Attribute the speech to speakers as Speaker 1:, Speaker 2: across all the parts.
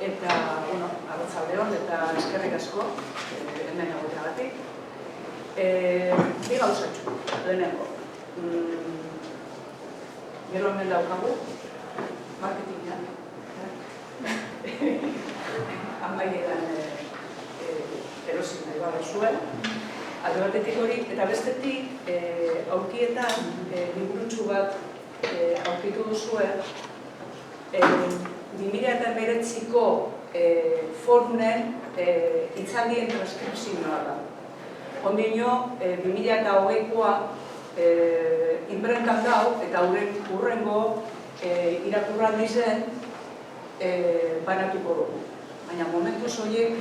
Speaker 1: Eta, arratsaldeon eta eskerrik asko hemen egoteagatik. Bi gauzatxo, lehenengo. Gero hemen daukagu, marketingan. Amaieran erosin nahi bada zuen. Alde batetik hori, eta bestetik aurkietan liburutxu bat aurkitu duzue 2009ko forunen hitzaldien transkripzioa da. Ondino, 2008koa inprentan dau eta hurrengo irakurraldi zen banatuko dugu. Baina momentuz horiek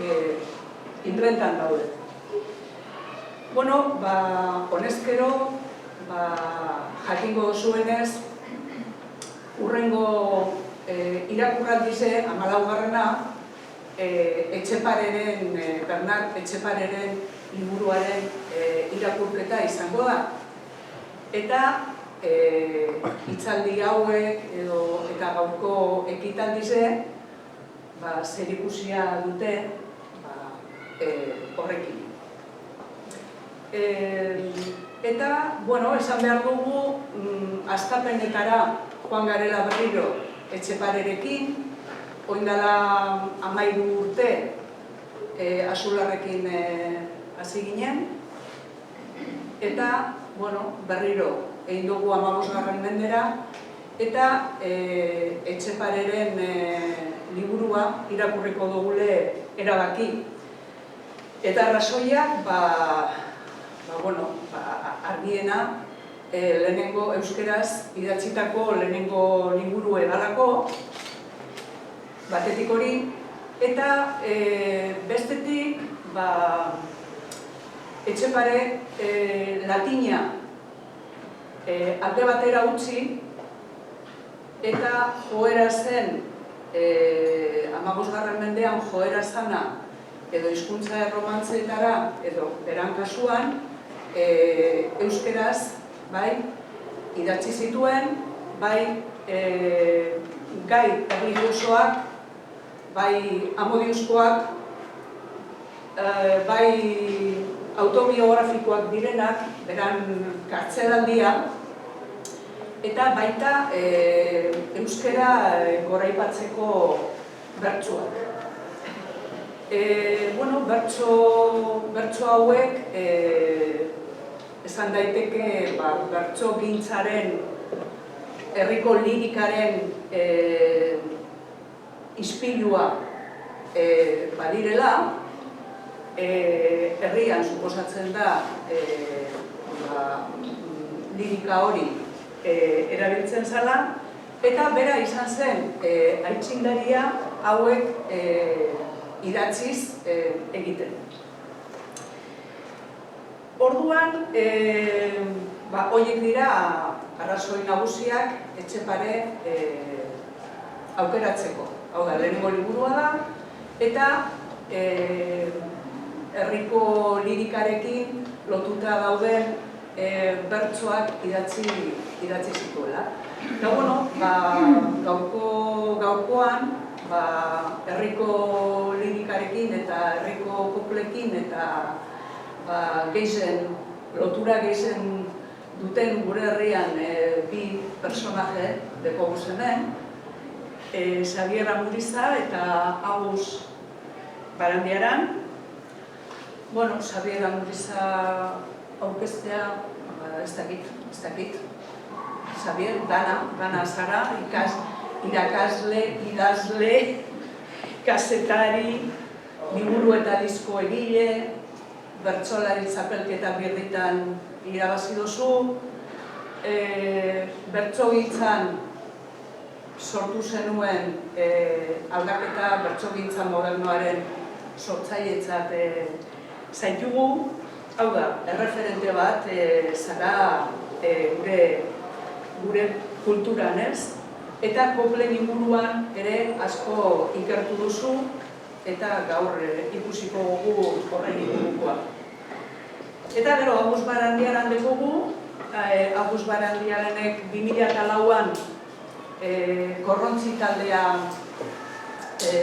Speaker 1: inprentan daude. Bueno, honezkero, jakingo zuenez, hurrengo irakurraldize, 14garrena, Bernard Etxepareren liburuaren irakurketa izango da. Eta hitzaldi hauek eta gaurko ekitaldize zerikusia dute horrekin. Eta, esan behar dugu, hastapenetara joan garela berriro Etxeparerekin, orain dela 13 urte Axularrekin hasi ginen, eta berriro egin dugu 15. mendera, eta Etxepareren liburua irakurriko dugule erabaki. Eta arrazoiak, argiena, lehenengo euskeraz idatzitako lehenengo liburu edalako, batetik hori, eta bestetik Etxepare latina alde batera utzi eta joera zen 15. mendean joera zana edo hizkuntza erromantzeetara edo beran kasuan euskeraz idatzi zituen, gai erlijiosoak, bai amodiozkoak, bai autobiografikoak direnak, beran kartzelaldia, eta baita euskera goraipatzeko bertsoak. Bertso hauek esan daiteke bertsogintzaren, herriko lirikaren ispilua badirela, herrian suposatzen da lirika hori erabiltzen zela, eta bera izan zen aitzindaria hauek idatziz egiten. Orduan, horiek dira arrazoi nagusiak Etxepare aukeratzeko. Hau da, lehenengo liburua da, eta herriko lirikarekin lotuta dauden bertsoak idatzi zituela. Eta, gaurkoan, herriko lirikarekin eta herriko koplekin eta lotura gehien duten gure herrian bi personaje dekogu zenen, Xabier Amuriza eta Agus Barandiaran. Xabier Amuriza aurkeztea, ez dakit. Xabier, dana zara, irakasle, idazle, kazetari, liburu eta disko egile, bertsolari txapelketa birritan irabazi duzu, bertsogintzan sortu zenuen aldaketa bertsogintza modernoaren sortzailetzat zaitugu. Hau da, erreferente bat zara gure kulturan, ez? Eta koplen inguruan ere asko ikertu duzu eta gaur ikusiko dugu horren ingurukoa. Eta gero, Agus Barandiaran dekogu, Agus Barandiaranek 2004an korrontzi taldea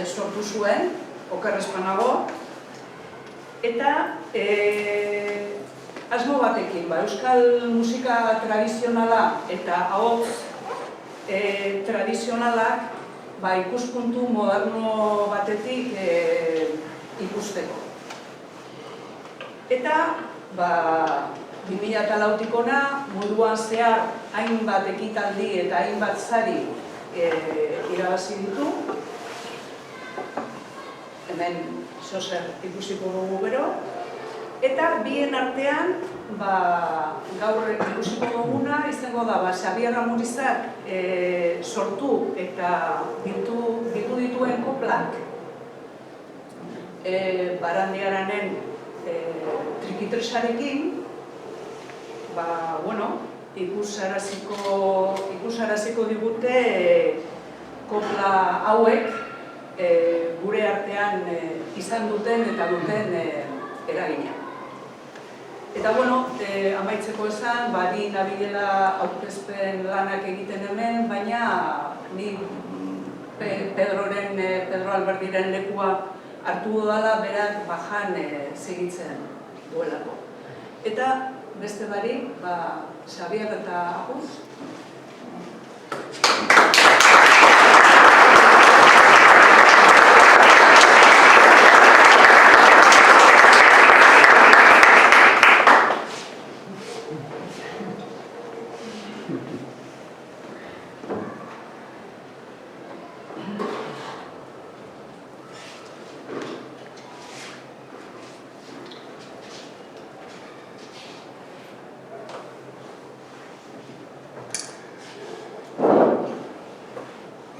Speaker 1: sortu zuen, oker ez banago, eta asmo batekin, euskal musika tradizionala eta ahots tradizionalak ikuspuntu moderno batetik ikusteko. Eta 2004-tik ona munduan zehar hainbat ekitaldi eta hainbat sari irabazi ditu. Hemen zozer ikusiko dugu gero. Eta bien artean, gaur ikusiko duguna izango da, Xabier Amurizak sortu eta bildu dituen koplak Barandiaranen trikitresarekin ikusaraziko digute kopla hauek gure artean izan duten eta duten eragina. Eta amaitzeko esan, ni nabilela aurkezpen lanak egiten hemen, baina ni Pedro Alberdiren lekua hartu dudala berak bajan segitzen duelako. Eta beste barik, Xabier eta Aguz.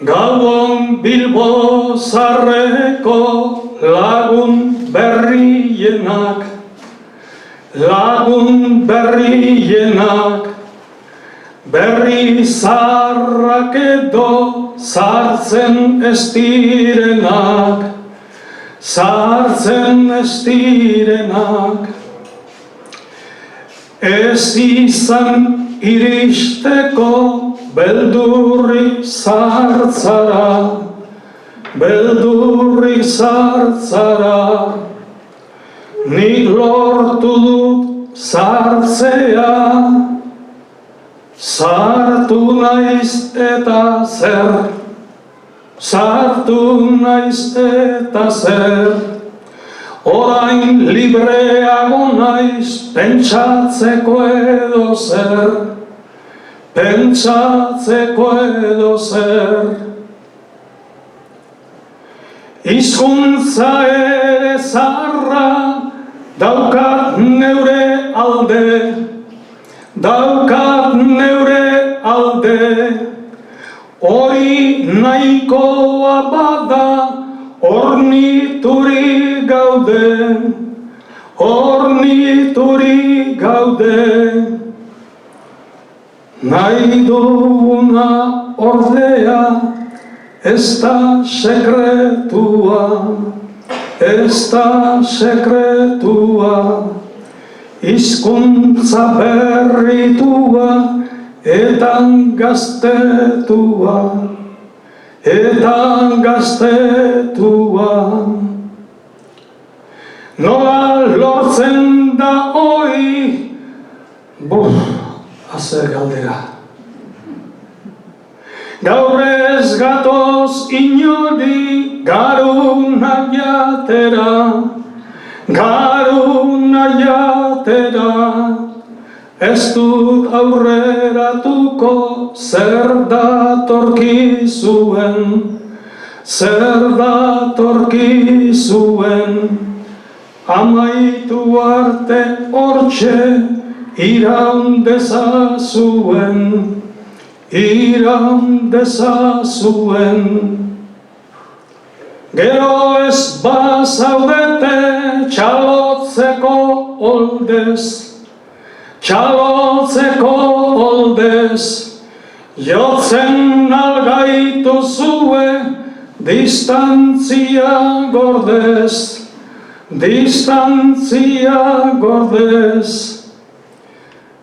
Speaker 2: Gauan Bilbo zarreko lagun berrienak, berri zarrak edo zartzen ez direnak, ez izan iristeko beldurrik zartzara, nik lortu dut zartzea, sartu naiz eta zer, orain libreago naiz pentsatzeko edo zer, Hizkuntza ere zarra daukat neure alde, hori nahikoa bada orniturik gaude. Nahi duguna ordea ez da sekretua, hizkuntza berritua eta gaztetua. Nola lortzen da hori, azer galdera. Gaur ez gatoz inori garuna jatera, ez dut aurreratuko zer datorkizuen, amaitu arte hortxe iraun dezazuen. Gero ez bazaudete txalotzeko oldez, jotzen algaitu zue distantzia gordez.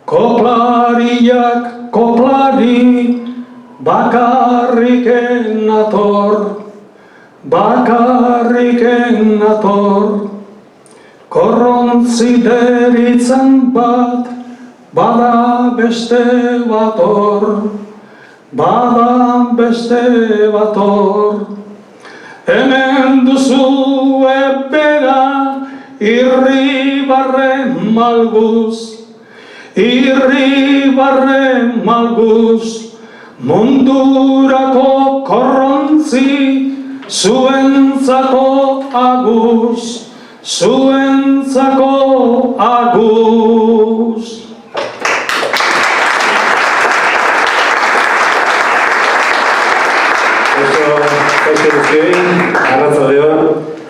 Speaker 2: Koplariak koplari bakarrik nator, bakarriken nator, korrontzi deritzen bat, bada beste bator, bada beste bator. Hemen duzu ebera, irribarre malguz, mundurako korrontzi, zuentzako aguz, zuentzako aguz.
Speaker 3: Kaixo guztioi, arratsaldeon,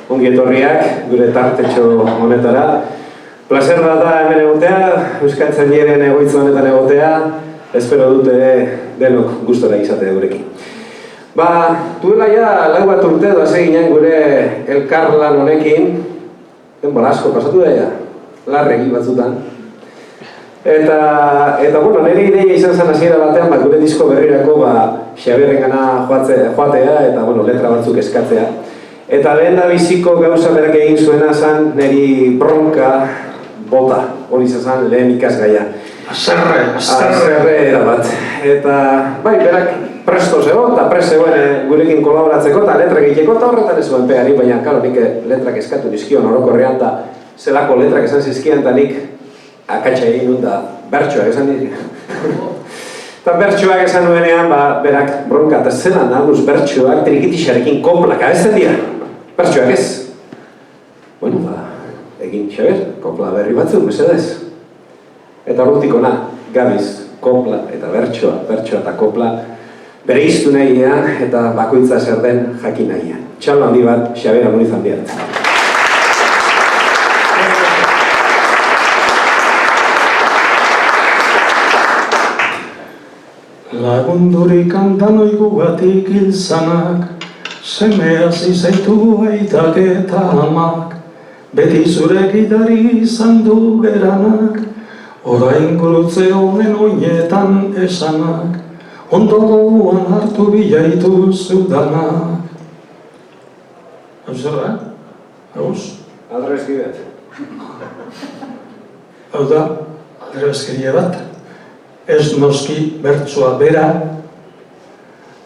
Speaker 3: ongi etorriak gure tartetxo honetara. Plazer bat da hemen egotea, Euskaltzaindiaren egoitza honetan egotea, espero dute denok gustora izatea gurekin. Duela ja lau bat urte edo hasi ginen gure elkarlan honekin, denbora asko pasatu da ja, larregi batzutan. Eta bueno, nire ideia izan zen hasiera batean, gure disko berrirako Xabierrengana joatea eta letra batzuk eskatzea. Eta lehen da biziko gauza berak egin zuena zen niri bronka bota, hori izan lehen ikasgaia. Azerre erabat. Eta berak presto zegoen eta prest zegoen gurekin kolaboratzeko eta letrak egiteko eta horretan ez zuen pegari, baina karo nik letrak eskatu nizkion orokorrean eta zelako letrak esan zizkian eta nik akatsa egin dut da bertsoak esan dira. Eta bertsoak esan nuenean, berak bronka eta zelan naguz bertsoak trikitixarekin koplak abezten dira. Bertsoak ez. Bueno, egin Xabier, kopla berri batzuk, mesedez. Eta horretik ona, gabiz, kopla eta bertsoa eta kopla bere iztu nahian eta bakoitza zer den jakin nahian. Txalo handi bat, Xabier Amuniz handiat.
Speaker 2: Lagundurik handan oigugatik hilzanak, semea zizaitu aitak eta amak, beti zure gidari izan du geranak, orain gurutze honen oinetan esanak, ondoan hartu bilaitu zudanak. Hau zerra? Hauz?
Speaker 3: Adrezki bat.
Speaker 2: Hau da, adrezkeria bat. Ez noski bertsoa bera,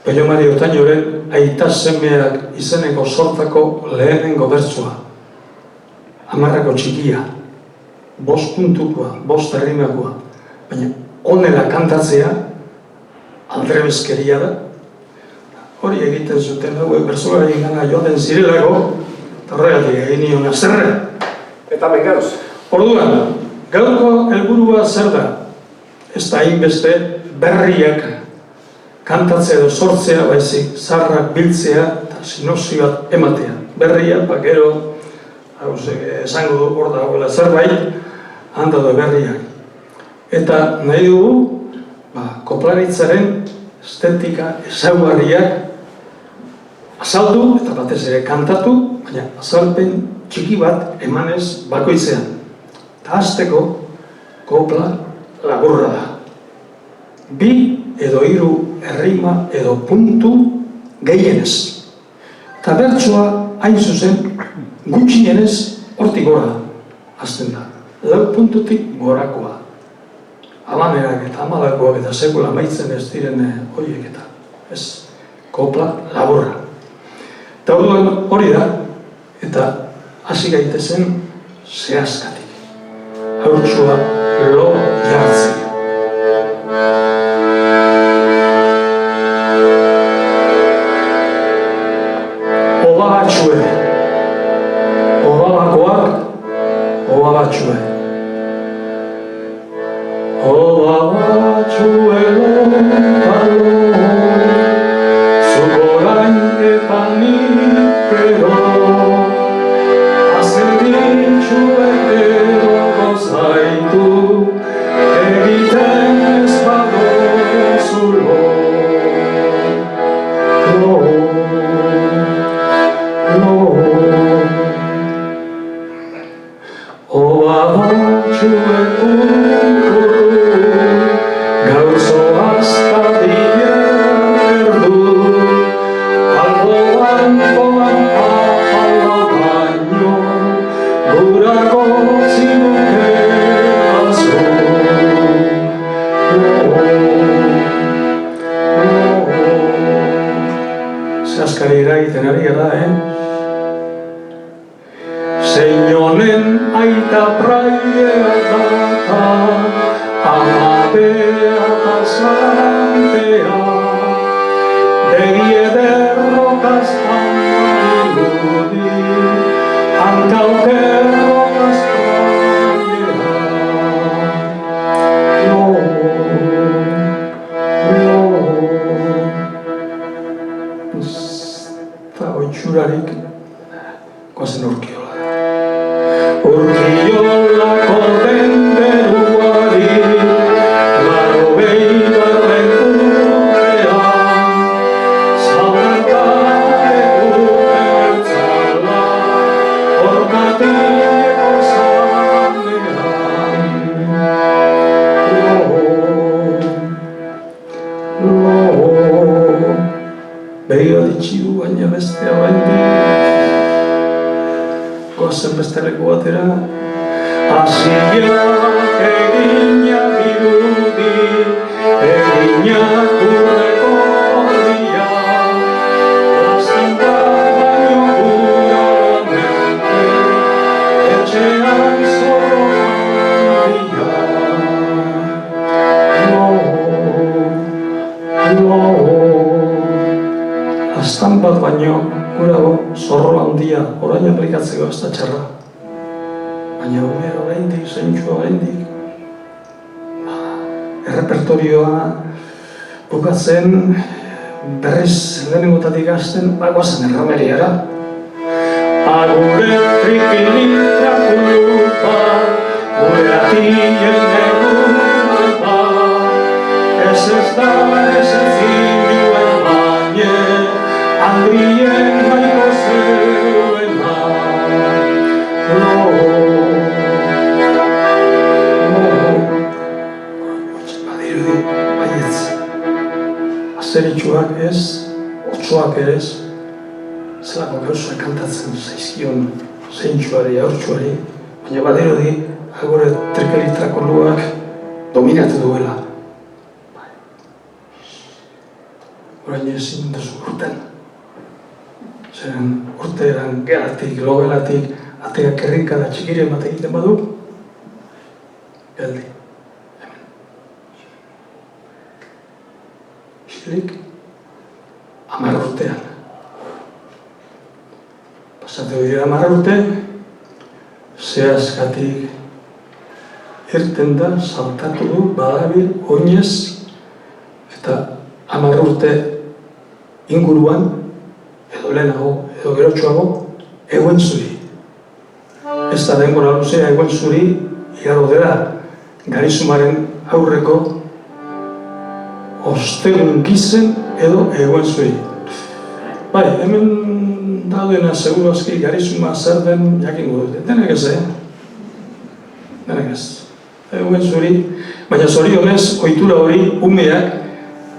Speaker 2: Pello Mari Otañoren aita semeak izeneko sortako lehenengo bertsoa. Hamarrako txikia, 5 puntukoa, 5 errimakoa, baina honela kantatzea aldrebeskeria da. Hori egiten zuten hauek bertsolari gana joaten zirelako, eta horregatik egin nion azerre.
Speaker 3: Eta mengaroz.
Speaker 2: Orduan, gaurko helburua zer da? Ez da hainbeste berriak kantatzea edo sortzea, baizik zarrak biltzea eta sinopsioak ematea. Berria, gero, esango du hor dagoela zerbait, handado berriak. Eta nahi dugu, koplaritzaren estetika ezaugarriak azaldu eta batez ere kantatu, baina azalpen txiki bat emanez bakoitzean. Eta hasteko kopla laburra da. 2 edo 3 errima edo puntu gehienez. Eta bertsoa hain zuzen gutxienez hortik gora hasten da. 4 puntutik gorakoa. Habanerak eta hamalakoak eta sekula maitzen ez diren horiek eta. Ez, kopla laburra. Eta hori da, eta hasi gaitezen zehazkatik. Haurtsua lo jartzen. Oba batxue, obalakoak, oba batxue. Oba batxue lontalo, zugorain eta nikero, azerditxuek edo gozaitu, egiten ez badozu lo. Oba Eskari eragiten ari gara, Zein honen aita praia data, amabea eta zantea, begi ederrokaz handirudi, hankaukerrokaz praia. Eta oitxurarik goazen urkiola. Urkiolako denderuari, laro behigarren urtean, zaunertare urtertzala, orkatieko zanean. Behio ditxidu baina bestea baina gozen beste leku batera. Asiak egina dirudi, eginak urreko dia, lasten baino gura mente, etxean zorroan dia. Astan bat baino gurago zorro handia orain aplikatzeko ez da txarra. Baina umea oraindik, zeintxua oraindik. Errepertorioa bukatzen, berriz lehenengotatik hasten, bagoazen errameriara. Agure trikilitra kulupa, gure atien egupa, ez da ez zinuen baine, Andrien maiko zeuena. Badirudi, baietz. Azeritxuak ez, otsoak ez, zelako gauzak kantatzen zaizkion zeintxuari, aurtsuari, baina badirudi, agore trikelitrak oluak dominatu duela. Orain ezin duzu urten. Zeren urteeran gelatik, logelatik, ateak errinkada txikiren bat egiten badu, geldi. Xilik, 10 urtean. Pasatu dira 10 urte, zehazkatik irten da, saltatu du, badabil, oinez, eta 10 urte inguruan, edo lehenago, edo gerotxoago, eguen zuri. Ez da denbora luzea eguen zuri, igaro dela, Garizumaren aurreko ostegun gizen edo eguen zuri. Bai, hemen daudena segurazki Garizuma zer den jakingo dute. Denek ez, Denek ez. Eguen zuri, baina zorionez, ohitura hori umeak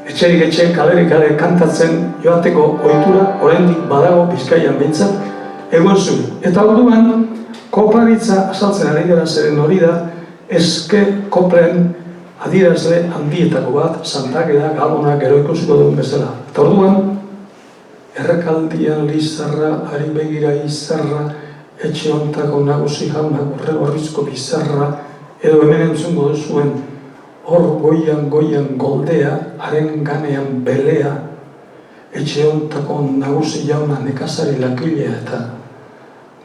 Speaker 2: etxerik etxe, kalerik kale kantatzen joateko ohitura oraindik badago Bizkaian behintzat eguen zuri. Eta orduan, koplaritza azaltzen ari gara zeren hori da, eske koplen adierazle handietako bat, Santakeda, Gabonak, gero ikusiko duen bezala. Eta orduan, Errekaldian Lizarra, ari begira izarra, etxe hontako nagusi jauna, urregorrizko bizarra, edo hemen entzungo duzuen, hor goian goldea, haren ganean belea, etxe hontako nagusi jauna nekazari lakilea eta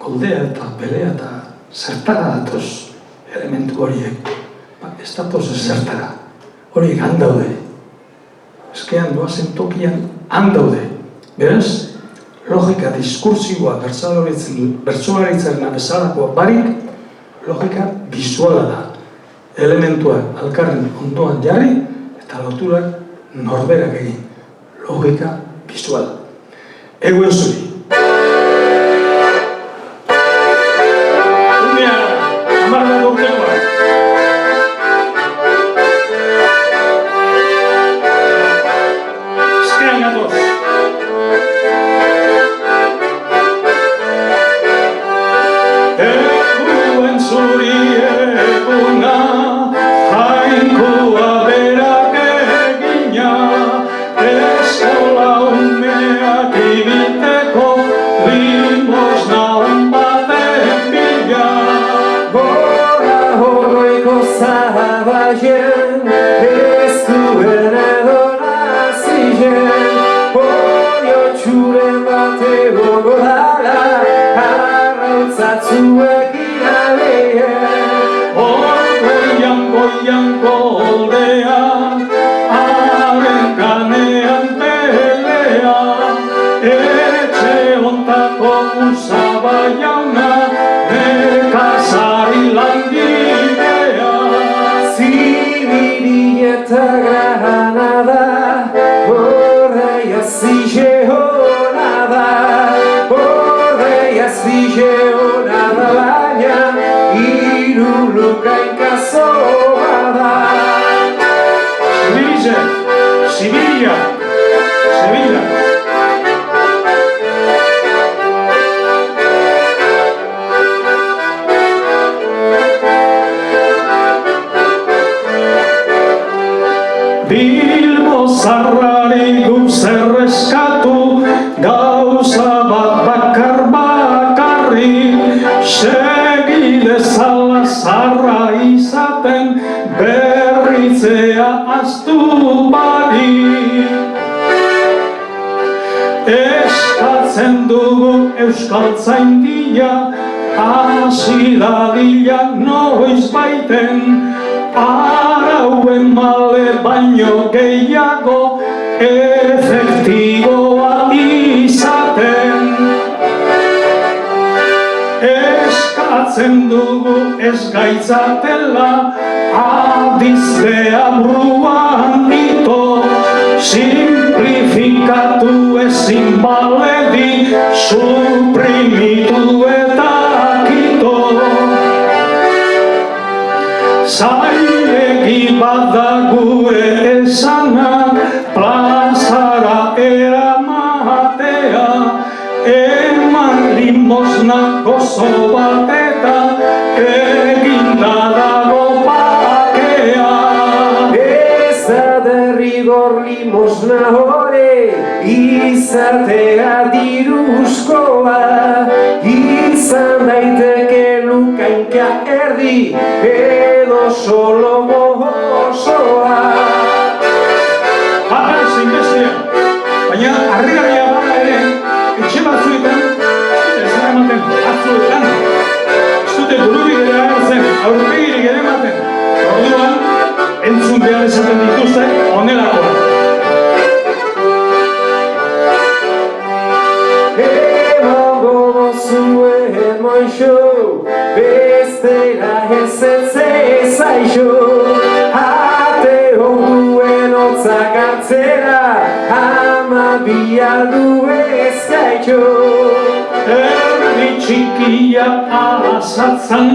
Speaker 2: goldea eta belea eta zertara datoz elementu horiek. Ez datoz ez zertara, horiek handaude. Eskean doazen tokian handaude. Beraz, logika diskursiboa bertsolaritzaren bezalakoa barik, logika bizuala da. Elementuak alkarren ondoan jarri eta loturak norberak egin. Logika bizuala. Eguen zuri. Unea, amarra doblegoa. Eskean gatoz. Eguen zuri eguna, jainkoa berak egina, eskola umeak ibite
Speaker 3: batzuek irabeen.
Speaker 2: Goian goldea, haren kanean pelea, etxe ontako usaba jauna, nekazari langilea.
Speaker 3: Zibiri eta Granada, Bordeia zigeona da, Bordeia zigeona da, baina irulukainka zoba da.
Speaker 2: Sevilla. Bilbo zarrari guk zer eskatu, gauza bat bakarrik, segi dezala zarra izaten, berritzea ahaztu barik. Eskatzen dugu euskaltzaindia, hasi dadila noiz baiten, arauen male baino gehiago efektiboa izaten. Eskatzen dugu ez gaitzatela, adiztea buruan ito, simplifikatu ezin baledi, suprimitu eta kito. Zailegi bada gure esana, plazara eramatea, eman limosna gozo bat eta eginda dago bakea.
Speaker 3: Ez da derrigor limosna hore, izatea diruzkoa, izan daiteke lukainka erdi, edo solo osoa.
Speaker 2: Zein bestea, baina harrigarria bada ere, etxe batzuetan, ez da ematen, batzuetan, ez dute bururik ere agertzen, aurpegirik ere ematen. Orduan, entzun behar esaten dituzte, honelakoa.
Speaker 3: Emango dozuen moixo, bestera ez zaixo, ate onduen hotzak hartzera, ama bialdu ez gaitxo.
Speaker 2: Erdi txikia azatzan,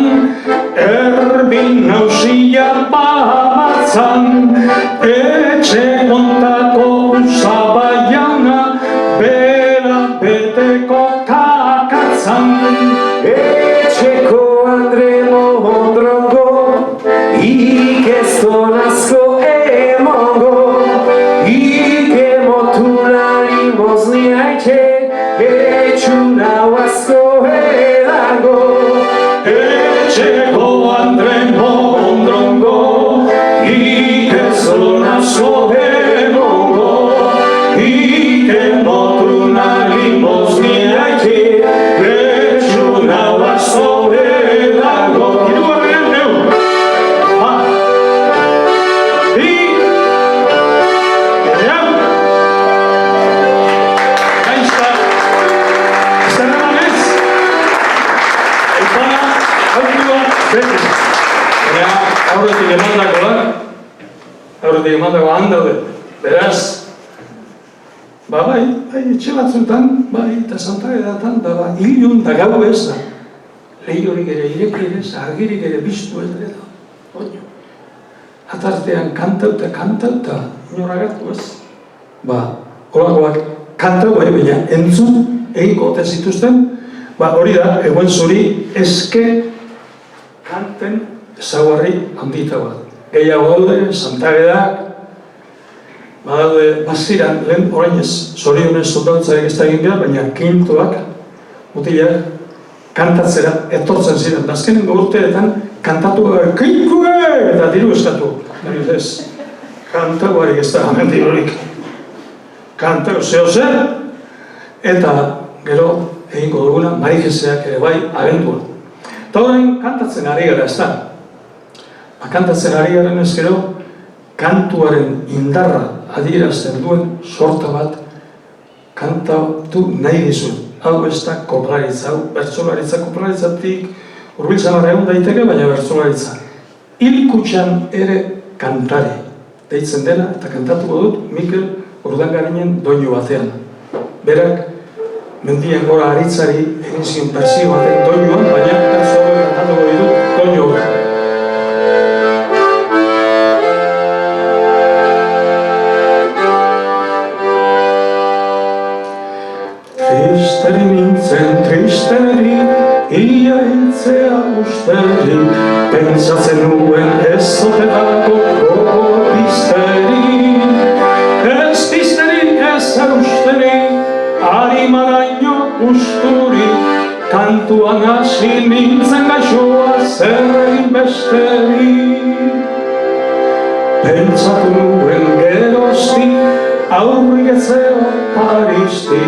Speaker 2: erdi nausia babatzan, etxe ontako usaba jauna, bera beteko kakatzan.
Speaker 3: Etxeko Andre Mondrongo, ikezton asko emongo, ikemotuna limozni haitxe, etxuna asko edango.
Speaker 2: Etxeko Andre Mondrongo, ikezton asko emongo, ikemotuna limozni haitxe, etxuna asko edango. Hirugarren neu. Aurretik emandako handaude, beraz, bai, etxe batzuetan, bai, eta Santagedatan, da, ilun da gau ez da. Lehiorik ere, ireki ere, argirik ere, biztu ere da. Oino. Atartean kantauta, inoragartu ez. Holakoak kantau, baina entzun egiko ote zituzten, hori da, egoen zuri eske kanten ezaugarri handita bat. Gehiago daude, Santagedak, badaude, baziran, lehen orainez, zorionez zondautzak ez da egin behar, baina kintuak, mutilak, kantatzera etortzen ziren. Azkenengo urteetan, kantatu kinkue eta diru eskatu. Ez, kantaguarik ez da amendirurik. Kantau zeo zer, eta gero egingo duguna, Marijeseak ere bai, abenduan. Eta orain kantatzen ari gara, ez da? Kantatzen ari garen ez gero, kantuaren indarra adierazten duen sorta bat kantatu nahi dizuen. Hau ez da koplaritza, hau bertsolaritza koplaritzatik hurbiltzen egon daiteke, baina bertsolaritza. Hilkutxan ere kantari deitzen dela, eta kantatuko dut Mikel Urdangarinen doinu batean. Berak, mendien gora aritzari egin zion berzio baten doinuan, baina bertsoa kantatuko ditu doinu bat. Tristeri nintzen, tristeri, ia hiltzea usteri, pentsatzen nuen ez zotelako gogo pizteri. Ez pizteri, ez usteri, harimaraino usturi, kantuan hasi nintzen gaixoa zer egin besteri. Pentsatu nuen gerozti, aurri etzeo paristi,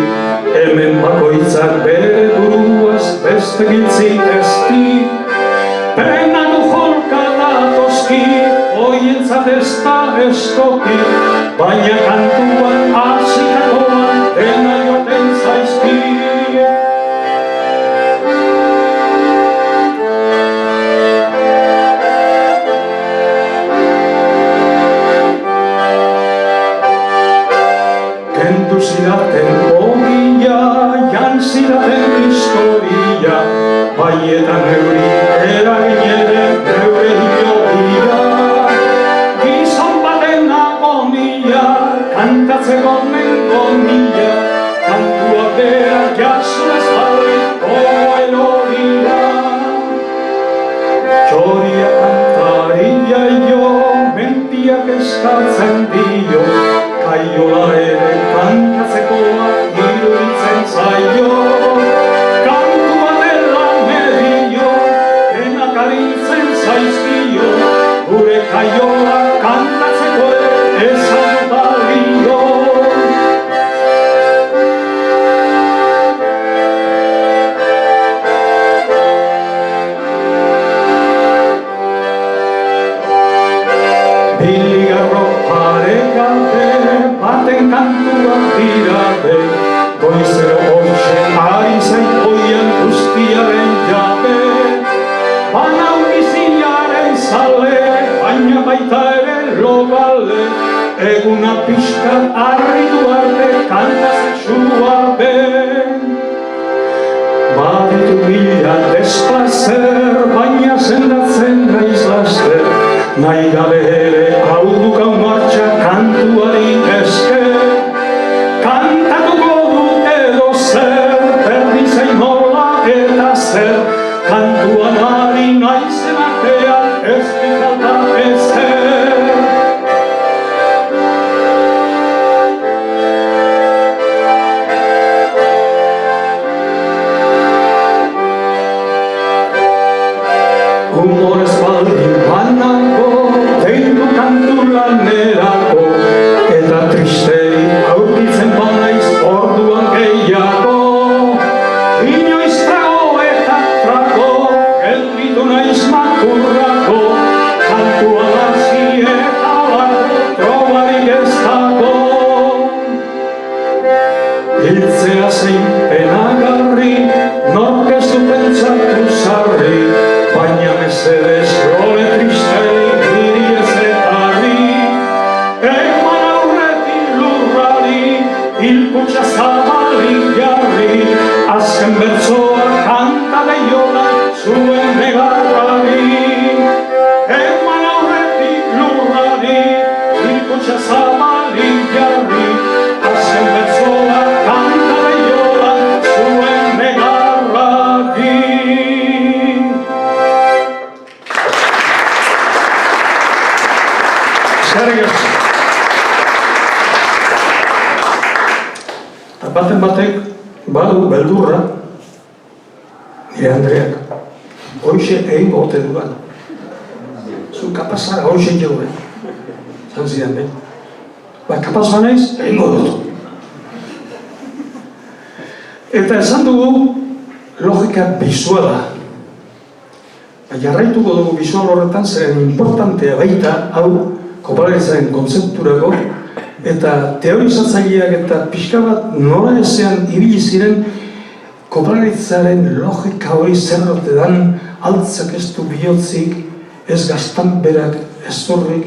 Speaker 2: hemen bakoitzak bere buruaz beste giltzik ezti. Penatu jolka datoski, oientzat ez da ez toki, baina kantuan hasitakoan dena joaten zaizki. Kendu zidaten ogia, jan zidaten historia, baietan neuri eragineren neure jogia. Gizon baten agonia, kantatzeko nengonia, kantua bera jaso ez barriko eloria. Txoria kantaria jo, mentiak eskatzen dio, kaiola ere kantatzekoa iruditzen zaio. Kantua dela medio, denak arintzen zaizkio, gure kaiola kantatzeko ere ezan balio. Biligarro parekate, baten kantuak dirate, goizero hoxe ari zain oian guztiaren jabe. Banau biziaren zale, baina baita ere logale, eguna pixka arritu arte kantazen suabe. Baditu mila desplazer, baina sendatzen naiz laster, nahi gabe ere hau dukau martxa kantuari esker. Kantatuko dut edo zer, berdin zain nola eta zer, kantuan ari naizen artean ez dikata ezer. Humorez baldin banago, deitu kantu lanerako, eta tristeri aurkitzen banaiz orduan gehiago. Inoiz trago eta trago, gelditu naiz makurrako, kantuan hasi eta largo trobarik ez dago. Hiltzea zein penagarri, nork ez du pentsatu zarri, baina mesedez lore tristei niri ez etarri. Eman aurretik lurrari, hilkutxa zabalik jarri, azken bertsoa kanta deiola zuen negarrari. Eman aurretik lurrari, hilkutxa zabalik jarri, azken bertsoa kanta deiola zuen negarrari. Eta batek badu beldurra, nire Andreak, hoxe egin bote dugan. Zu kapazara hoxe jauen, zan zidan behin. Kapaz banaiz, egin dut. Eta esan dugu logika bisuala. Jarraituko dugu bisual horretan, zeren importantea baita, hau, kooperarizaren kontzepturako, eta teorizatzaileak eta pixka bat nora ezean ibili ziren kooperarizaren logika hori zerrote dan, altzak ez du bihotzik, ez gaztan berak, ez zurrik,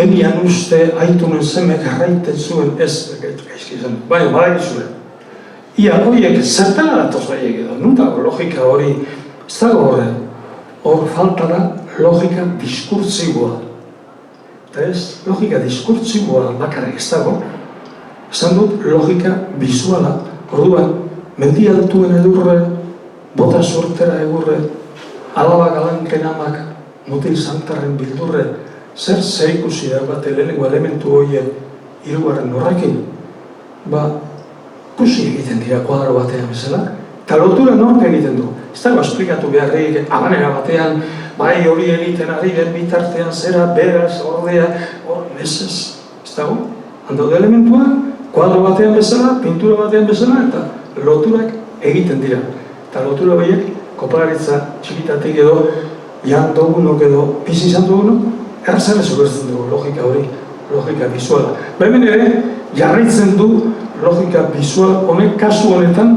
Speaker 2: enian uste aitunen zemek jarraiten zuen ez, gaizki zen, baina badak zuen. Ia horiek zertela datoz horiek edo, nuntago logika hori, ez dago horren, hor falta da logika diskurtsiboa. Eta ez, logika diskurtsiboa bakarrik ez dago, esan dut logika bisuala, orduan, mendi altuen edurre, bota sortera egurre, alaba galanken amak, mutil santarren bildurre, zer ikusi da bat lehenengo elementu horien hirugarren horrekin, ikusi egiten dira kuadro batean bezala, eta lotura nork egiten du. Ez dago esplikatu beharrik, abanera batean, bai hori egiten ari den bitartean zera, beraz, ordea, ez dago. Handaude elementua, kuadro batean bezala, pintura batean bezala, eta loturak egiten dira. Eta lotura horiek, kooperaritza txikitatik edo, jan dugunok edo, bizi izan dugunok, errazarez ulertzen dugu logika hori, logika bisuala. Hemen ere, jarraitzen du logika bisual honek kasu honetan,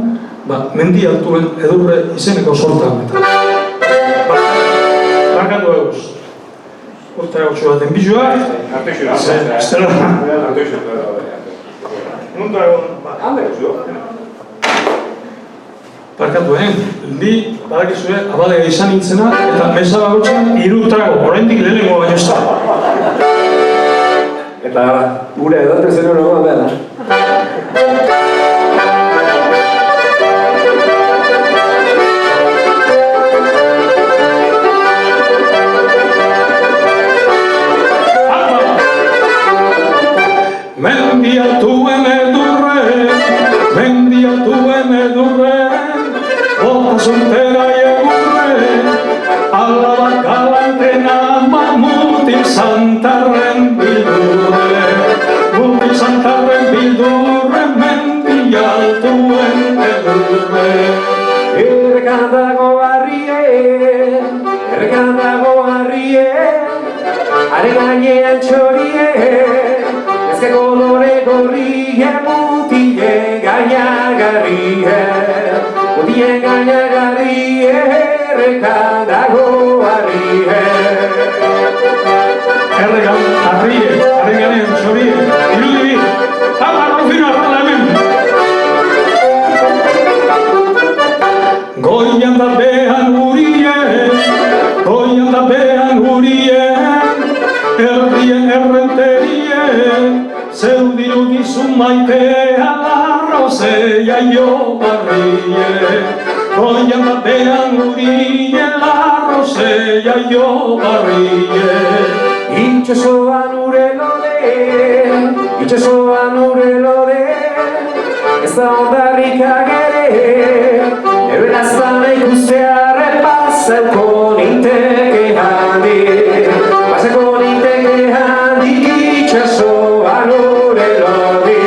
Speaker 2: mendi altuen edurre izeneko sorta honetan. Barkatu eguz. Urta egotxo baten bizuak.
Speaker 4: Arteixura.
Speaker 2: Estela.
Speaker 4: Arteixura. Nunta egon. Alde guzio.
Speaker 2: Barkatu ni badakizue abadea izan nintzena eta mesa bagotxan 3 trago, oraindik lehenengo baino ez da.
Speaker 3: Eta gure edaten zen hori gogan behar,
Speaker 2: Mendiatuen edurre, bota soltera egurre, alaba galanten ama mutil santarren bildurre, mendiatuen edurre.
Speaker 3: Errekandago harrie, are gainean txorie, ezke kolore gorrie, mutile gainagarrie, errekandago harrie.
Speaker 2: Are gainean txorie, irudibi, Rufino arrola hemen. Goian da behan hurie, erdien errenterie, zeu dirudizu maitea larrozea jo barrie. Goian da behan hurie, larrozea jo barrie.
Speaker 3: Itxasoan ure lode, ez da ondarrik agere, eberaztan ikustea repasako ninteke handi, itxasoan ure lode.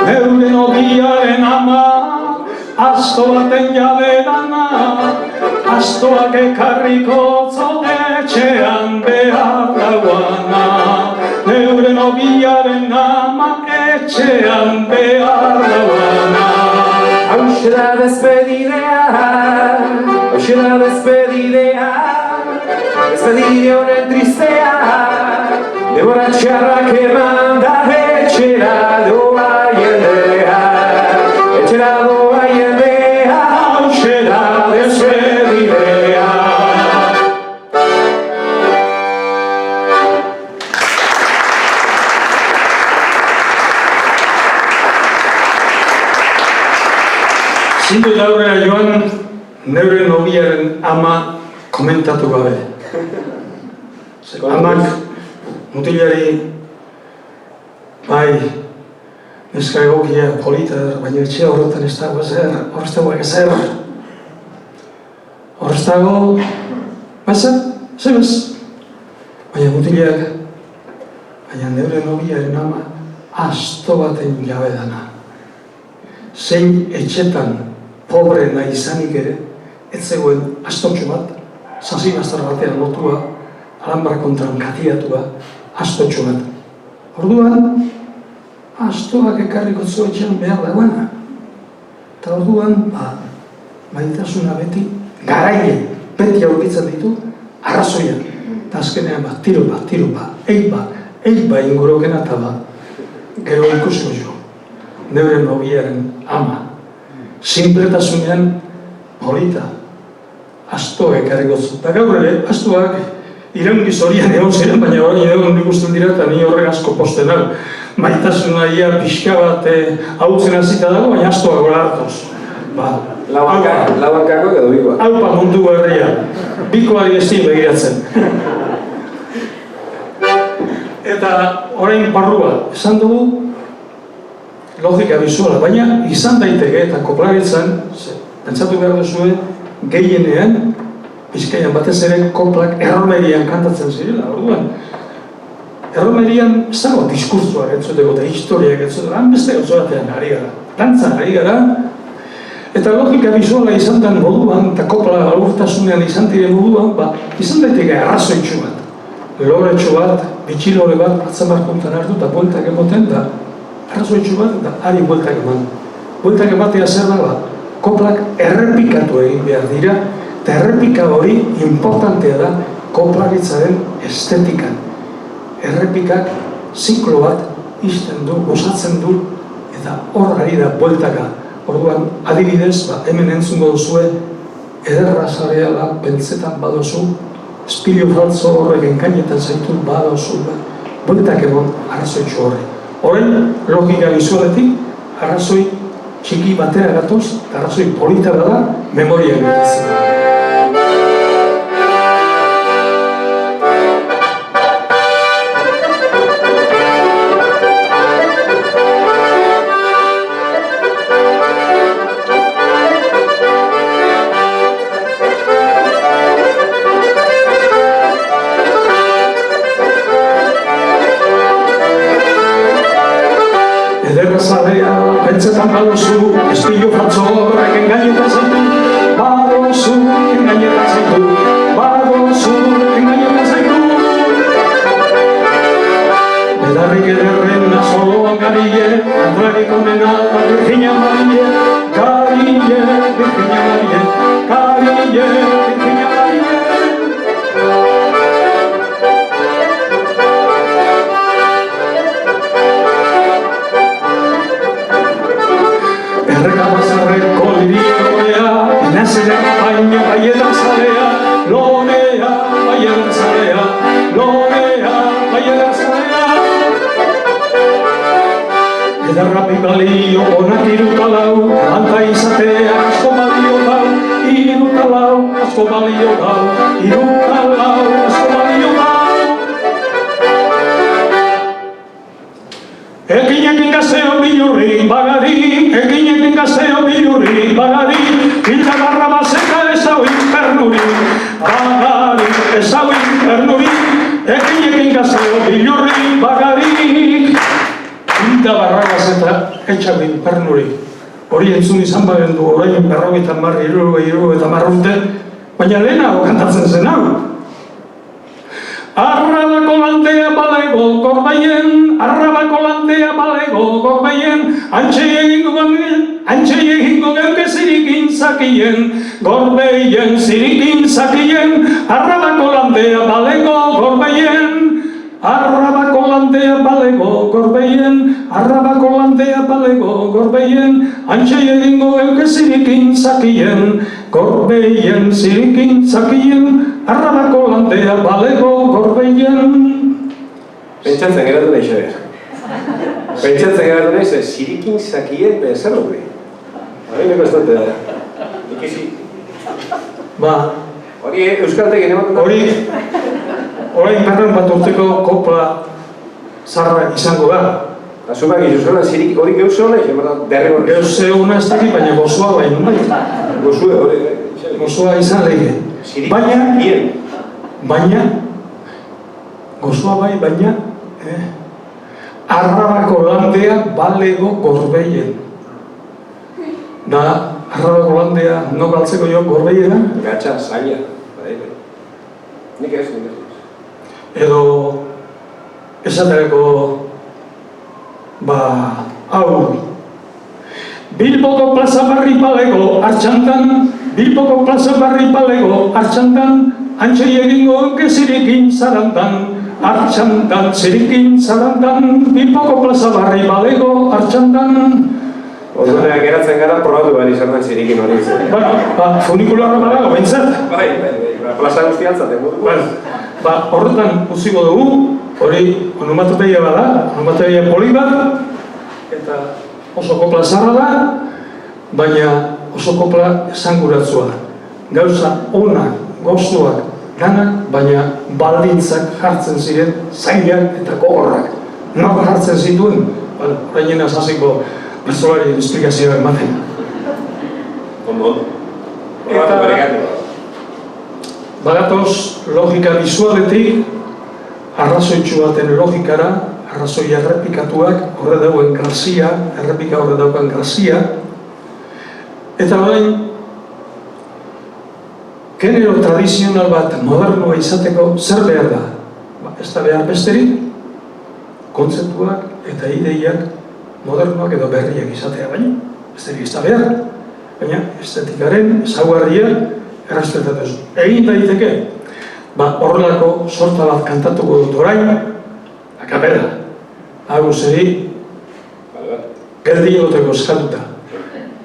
Speaker 2: Euren obiaren ama, asto baten jabe dana, astoak ekarriko etxean behar dauana. Euren obiaren ama, etxean behar dauana.
Speaker 3: Hauxe da despedidea, despedide honen tristea, denbora txarrak eman da etxera doa jendea, hauxe da despedidea.
Speaker 2: Zindu eta aurrera joan, neure nobiaren ama komentatu gabe. Amak mutilari, bai, neska egokia, polita, baina etxe horretan ez dago ezer, horrez dago ezer. Horrez dago, zebez. Baina mutilak, baina neure nobiaren ama, asto baten jabe dana. Zein etxetan pobrena izanik ere, ez zegoen astotxo bat, sasi bastar batean lotua, alambar kontran katiatua, astotxo bat. Orduan, astoak ekarriko zuetxean behar dagoena. Eta orduan, maitasuna beti, garaile, beti aurkitzen ditu, arrazoia. Eta azkenean tiro ba, eiba ingurokena eta gero ikusko jo. Neure nobiaren ama. Simpletasunean polita. Asto ekarriko zu. Eta gaur ere, astoak iraungi zorian egon ziren, baina orain egon ikusten dira eta ni horrek asko posten hau. Maitasuna ia pixka bat hautzen hasita dago, baina astoak gora hartuz.
Speaker 3: Lauankako edo bikoa?
Speaker 2: Aupa mundu herria. Bikoari ez din begiratzen. Eta orain barrua, esan dugu logika bizuala, baina izan daiteke eta koplaritzen, pentsatu behar duzue, gehienean, Bizkaian batez ere koplak erromerian kantatzen zirela, orduan. Erromerian ez dago diskurtsoak entzuteko eta historiak entzuteko, han beste gauza batean ari gara, dantzan ari gara, eta logika bizuala izan den moduan, eta kopla alurtasunean izan diren moduan, izan daiteke arrazoitxu bat. Loretxo bat, bitxilore bat, atzamarkuntan hartu eta bueltak emoten, da arrazoitxu bat, eta ari bueltak eman. Bueltak ematea zer da, koplak errepikatu egin behar dira, eta errepika hori importantea da koplaritzaren estetikan. Errepikak ziklo bat izten du, gozatzen du, eta hor ari da bueltaka. Orduan, adibidez, hemen entzungo duzue, ederra zareala pentsetan badozu, espilio faltzo horrek enkainetan zaitu badozu, bueltak egon arrazoitxo horre. Horren, logika bizualetik, arrazoi txiki batera gatoz, eta arrazoi polita da, memoria egitatzen. Pentsetan badozu, espillo faltzo horrek engainetan zaitu, badozu, engainetan zaitu, badozu, engainetan zaitu. Bedarrik ederren azoloan garile, andrarik onena, Virginia Marie, garile, Virginia Marie, garile, Virginia Marie. Errekabazarreko lirikoea, inazera baina baietan zalea, lonea baietan zalea, lonea baietan zalea. Edarrapi balio onak irutalau, anta izatea asko balio dau, irutalau asko balio dau, irutalau asko balio dau. Ekinekin gazteo bilurri bagari, ekinekin gazteo bilurri bagari, Hilda barra bazeka ez hau infernuri, bagari ez hau infernuri, ekinekin gazteo bilurri bagari, Hilda barra bazeka ez hau infernuri. Hori entzun izan baren du, orain 50 urte, baina lehenago kantatzen zen hau. Arrabako lantea balego gorbaien, arrabako lantea balego gorbaien, antxe egingo geuke zirikin zakien, gorbeien zirikin zakien, arrabako lantea balego gorbaien, arrabako lantea balego gorbeien, arrabako lantea balego gorbeien, antxe egingo geuke zirikin zakien, gorbeien zirikin zakien, arrabako lantea balego gorbeien.
Speaker 3: Pentsatzen geratu nahi xaber. Pentsatzen geratu nahi ze, zirikin zakien zer dugu. Hori neko ez dute da. Ikizi. Hori euskaltekin ematen da.
Speaker 2: Hori 40 bat urteko kopla zarra izango da.
Speaker 3: Azumak izuzela, zirik hori geuse hola, derri hori.
Speaker 2: Geuse hona ez dakit, baina gozoa bai, non bai?
Speaker 3: Gozue hori,
Speaker 2: Gozoa izan lege. Baina, gozoa bai, baina, Arrabako landea balego gorbeien. Da, Arrabako landea no galtzeko jo gorbeiena?
Speaker 3: Gatsa, zaila. Nik ez.
Speaker 2: Edo, esaterako, hau, Bilboko plaza barri palego hartxantan, Bilboko plaza barri palego hartxantan, antxoi egingo gezirikin zarantan, hartxantan, zirikin zarantan, Bilboko plaza barri palego hartxantan.
Speaker 3: Orduan geratzen gara probatu behar izan den zirikin hori izan.
Speaker 2: Funikularra badago, behintzat.
Speaker 3: Bai, plaza guztiantzat,
Speaker 2: Horretan utziko dugu, hori onomatopeia bada, onomatopeia poli bat, eta oso kopla zarra da, baina oso kopla esanguratzua. Gauza onak, gozoak, danak, baina baldintzak jartzen ziren zailak eta gogorrak. Nor jartzen zituen, orainen azaziko bertsolari esplikazioa ematen.
Speaker 3: Ondo.
Speaker 2: Eta bagatoz logika bizualetik, arrazoitxu baten logikara, arrazoi errepikatuak, horre dauen grazia, errepika horre daukan grazia, eta orain, genero tradizional bat modernoa izateko zer behar da? Ez da behar besterik, kontzeptuak eta ideiak modernoak edo berriak izatea, baina besterik ez da behar, baina estetikaren ezaugarria errespetatuz. Egin daiteke, horrelako sorta bat kantatuko dut orain, akapela, hau zeri, geldi egoteko eskatuta.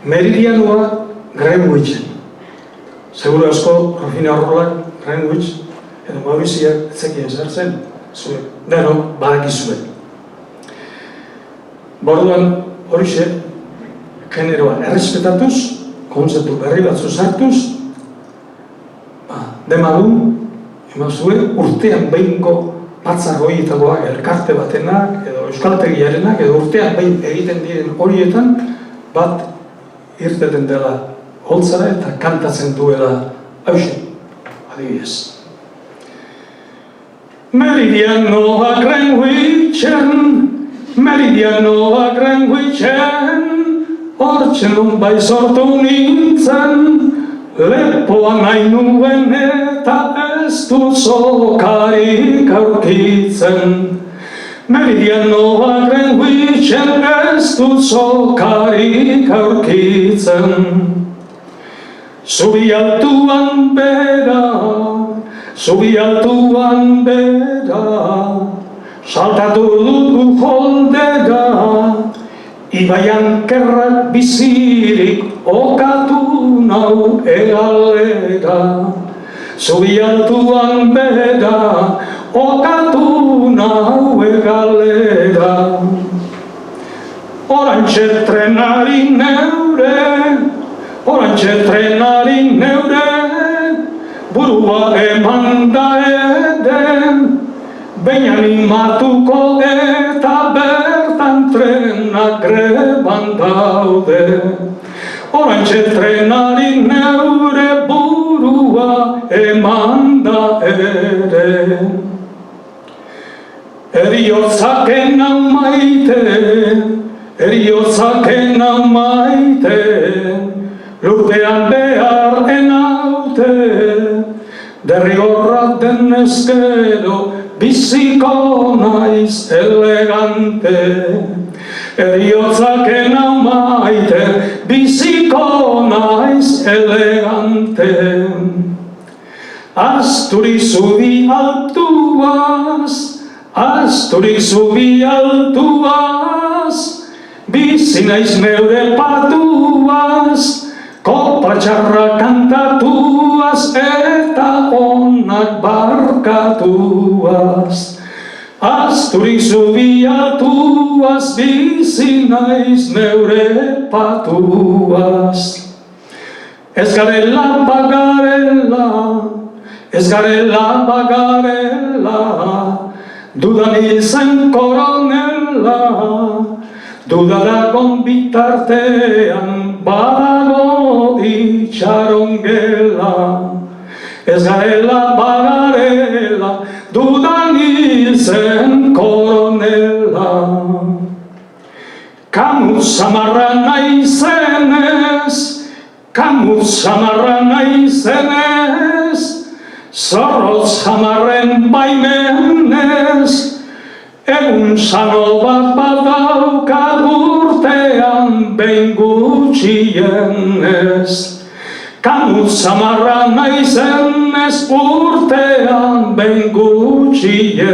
Speaker 2: Meridianoa Greenwichen. Seguro asko, Rufina Horrolak, Greenwich, edo Mauriziak etzekien zertzen, zuen, denok badakizuen. Borduan, horixe, generoa errespetatuz, kontzeptu berri batzu sartuz, demadu, emazuen, urtean behinko batzar horietakoak elkarte batenak, edo euskaltegiarenak, edo urtean behin egiten diren horietan, bat irteten dela holtzara eta kantatzen duela hauxe, adibidez. Meridianoa Greenwichen, Meridianoa Greenwichen, hortzen bai sortu nintzen, lepoa nahi nuen eta ez du sokarik aurkitzen. Meridianoa Greenwichen ez du sokarik aurkitzen. Zubi altuan bera, saltatu dut holdera, ibaian kerrak bizirik okatu nau egalera. Zubi altuan bera, okatu nau egalera. Orantxe trenari neure, burua eman da eden, behin animatuko eta bertan trenak greban daude. Orantxe trenari neure burua eman da ere. Eriotzaken hau maite, lurtean behar enaute, derrigorra denez gero biziko naiz elegante. Eriotzaken hau maite, biziko naiz elegante. Asturik zubi altuaz, bizi naiz neure patuaz, kopla txarra kantatuaz eta onak barkatuaz. Asturik zubi altuaz, bizi naiz neure patuaz. Ez garela bagarela, dudan izan koronela, dudadagon bitartean badago itxaron gela. Ez garela bagarela, dudan izen koronela. Kamu samarra naizenez, kamu samarra naizenez, zorroz jamarren baimenez, egun sano bat badaukat urtean behin gutxienez. Kamu samarra naizenez, urtean behin gutxienez.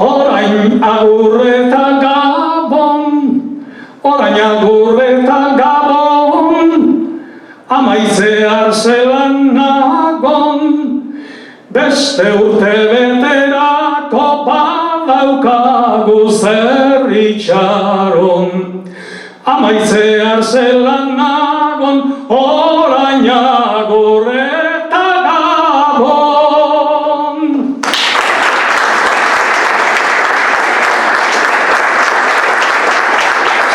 Speaker 2: Orain agur eta gabon, orain agur eta gabon, amaitzear zelan nagon, beste urte beterako badaukagu zer itxaron. Amaitzear zelan nagon, orain agur eta gabon.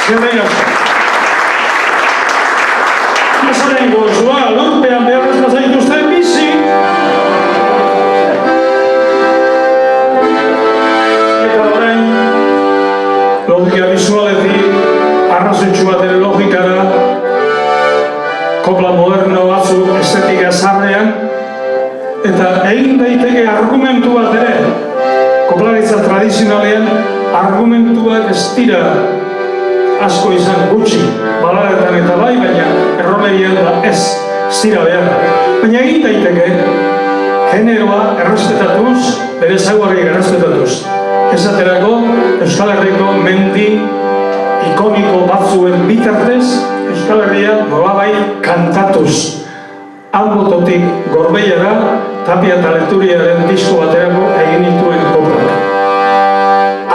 Speaker 2: Zerrein asko. Ezaren gozua, lurpean beharrezka zaituzten bizi. Eta orain, logika bizualetik, arrazoitxu bat ere logikara, kopla moderno batzuk estetika zarrean, eta egin daiteke argumentu bat ere, koplaritza tradizionalean, argumentuak ez dira asko izan gutxi, balaretan eta bai, baina erromerian da ez zira behar. Baina egin daiteke, generoa errespetatuz, bere ezaugarriak errespetatuz. Esaterako, Euskal Herriko mendi ikoniko batzuen bitartez, Euskal Herria nolabait kantatuz. Albototik Gorbeiara, Tapia eta Leturiaren disko baterako egin dituen koplak.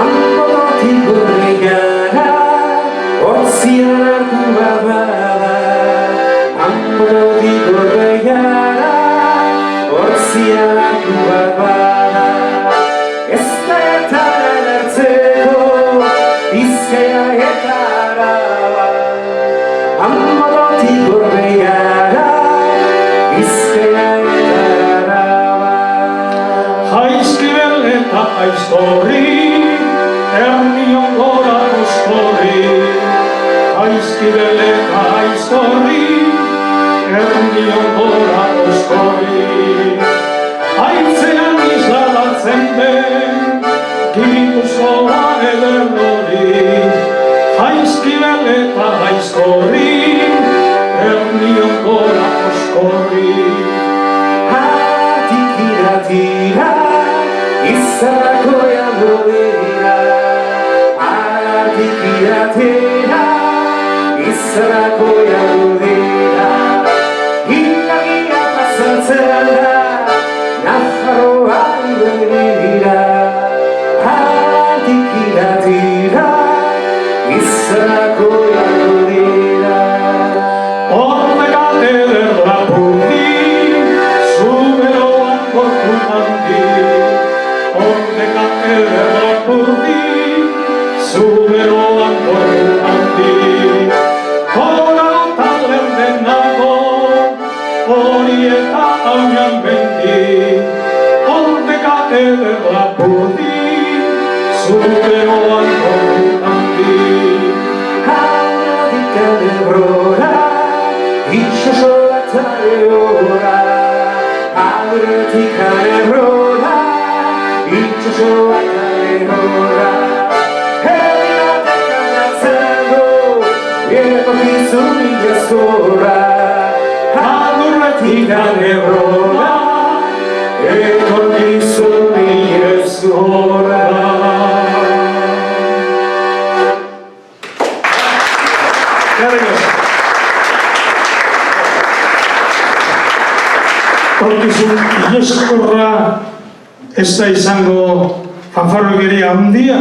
Speaker 3: Albototik Gorbeiara, ortziarako babada. Albototik Gorbeiara, ortziarako babada. Ez da eta hartzeko, Bizkaia eta Araba. Albototik Gorbeiara, Bizkaia eta Araba.
Speaker 2: Jaizkibel eta aizkorri, ernion gora guzkorri. Jaizkibel eta aizkorri, ernion gora guzkorri. Haitzean isladatzen den, Gipuzkoa ederrori. Jaizkibel eta aizkorri, ernion gora guzkorri.
Speaker 3: Hatik iratira, izarako jango dira. Hatik iratira, izarako jango dira. Iragia pasatzen da, Nafarroan begira. Hatik iratira, izarako jango dira.
Speaker 2: Horregat eder lapurdi, zuberoan gortu handi. Horregat eder lapurdi, zuberoan gortu handi. Horregat lerden nago, hori eta haunan bendi. Horregat eder lapurdi, zuberoan gortu handi.
Speaker 3: Hatik adebrora, itxasoa eta lehora. Hatik adebrora, itxasoa eta lehora. Herriatek aldatzen du, etorkizun igazkora. Hatik adebrora, etorkizun igazkora.
Speaker 2: Torkizun ileskorra ez da izango fanfarrokeria handia?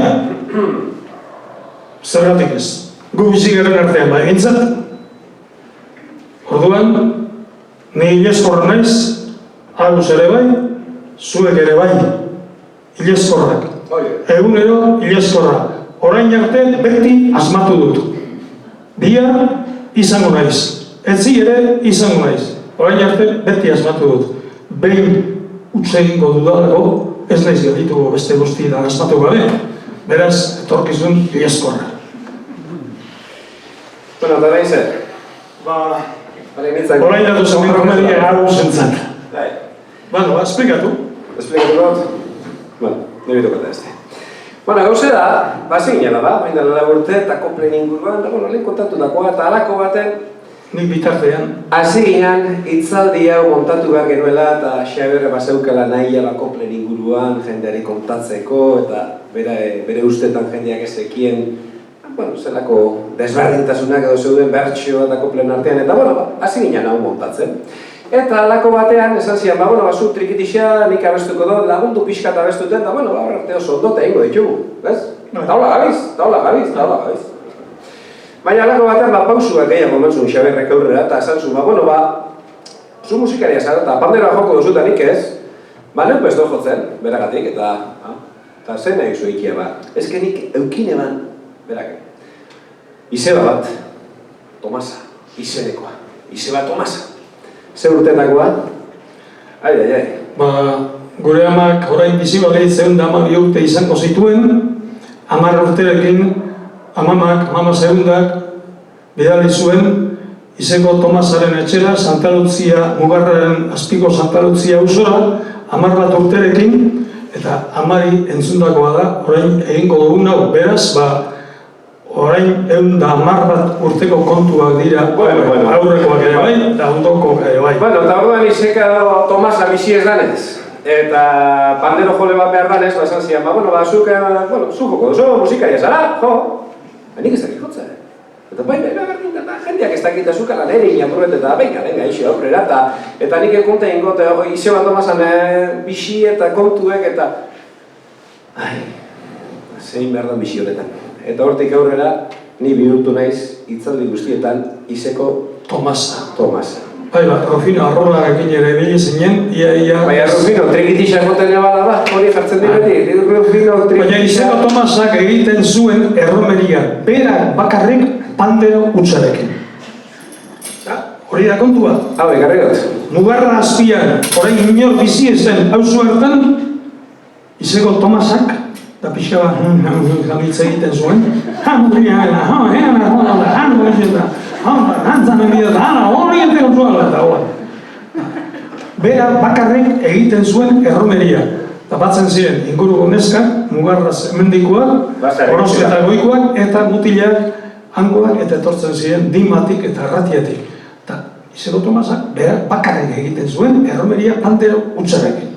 Speaker 2: Zergatik ez? Gu bizi garen artean bai gintzat? Orduan, ni ileskorra naiz, agus ere bai, zuek ere bai, ileskorrak. Egunero hilezkorra. Orain arte beti asmatu dut. Bihar izango naiz. Etzi ere izango naiz. Orain arte beti asmatu dut. Behin utz egingo dudalako, ez naiz gelditu beste guzti da asmatu gabe. Beraz, etorkizun hilezkorra.
Speaker 3: Bueno, eta nahi zer?
Speaker 2: Orain datu zemen komedia hau zentzak. Bueno, esplikatu.
Speaker 3: Esplikatu dut? Bueno, nire tokata ez. Bueno, gauze da, bazin gela ba, baina dela urte eta koplen inguruan, bueno, lehen kontatu dakoa eta alako baten
Speaker 2: Nik bitartean.
Speaker 3: hasi ginen, hitzaldi hau montatu behar genuela eta Xaberre bazeukela nahi ba koplen inguruan jendeari kontatzeko eta bere ustetan jendeak ezekien bueno, zelako desberdintasunak edo zeuden bertxioa eta koplen artean eta bueno, hasi ginen hau montatzen. Eta alako batean, esan zian, bueno, zu trikitixa nik abestuko dut, lagundu pixka eta abestuten, eta bueno, horrarte oso ondote egingo ditugu, bez? Taula gabiz. Baina alako batean, pausuak gehiago mentzun Xaberrek aurrera, eta esan zu, bueno, zu musikaria zara, eta panderoa joko duzuta nik ez, neuko ez dut jotzen, beragatik, eta zen nahi zu ikia ezke nik eukine berak, izeba bat, Tomasa, izenekoa, izeba Tomasa. Ze urtetakoa? Ai.
Speaker 2: Gure amak orain bizi bagait 112 urte izango zituen, 10 urterekin amama segundak bidali zuen izeko Tomasaren etxera, Santa Lutzia, Mugarraren azpiko Santa Lutzia usora, 10 bat urterekin, eta amari entzundakoa da, orain egingo dugun hau, beraz, orain 110 bat urteko kontuak dira, aurrekoak ere bai, eta ondokoak ere bai.
Speaker 3: Bueno, eta orduan izeka Tomasa bizi ez danez, eta pandero jole bat behar danez, esan zian, zuk joko duzu, musikaria zara, nik ez dakit jotza, eta jendeak ez dakit azukala nire inapurret eta benga ixo aurrera, eta nik ekonta ingot, izeba Tomasan bizi eta kontuek, eta zein behar dan bizi honetan. Eta hortik aurrera, ni bihurtu naiz hitzaldi guztietan izeko Tomasa.
Speaker 2: Rufino Arrolarekin ere bile zinen, ia...
Speaker 3: Baina Rufino, trikitixa moten ebala hori jartzen diretik, Rufino trikitixa...
Speaker 2: Baina izeko Tomasak egiten zuen erromeria, berak bakarrik pandero utzarekin. Hori da kontua.
Speaker 3: Garrigot.
Speaker 2: Mugarra azpian, orain inor bizi ezen hauzu hartan, izeko Tomasak, eta pixka bat jamitza egiten zuen. Bera bakarrik egiten zuen erromeria. Eta batzen ziren inguruko neskak, Mugarraz hemendikoak, Orozketa goikoak eta mutilak hangoak eta etortzen ziren dimatik eta erratiatik. Eta izeko Tomasak bera bakarrik egiten zuen erromeria pandero utzarekin.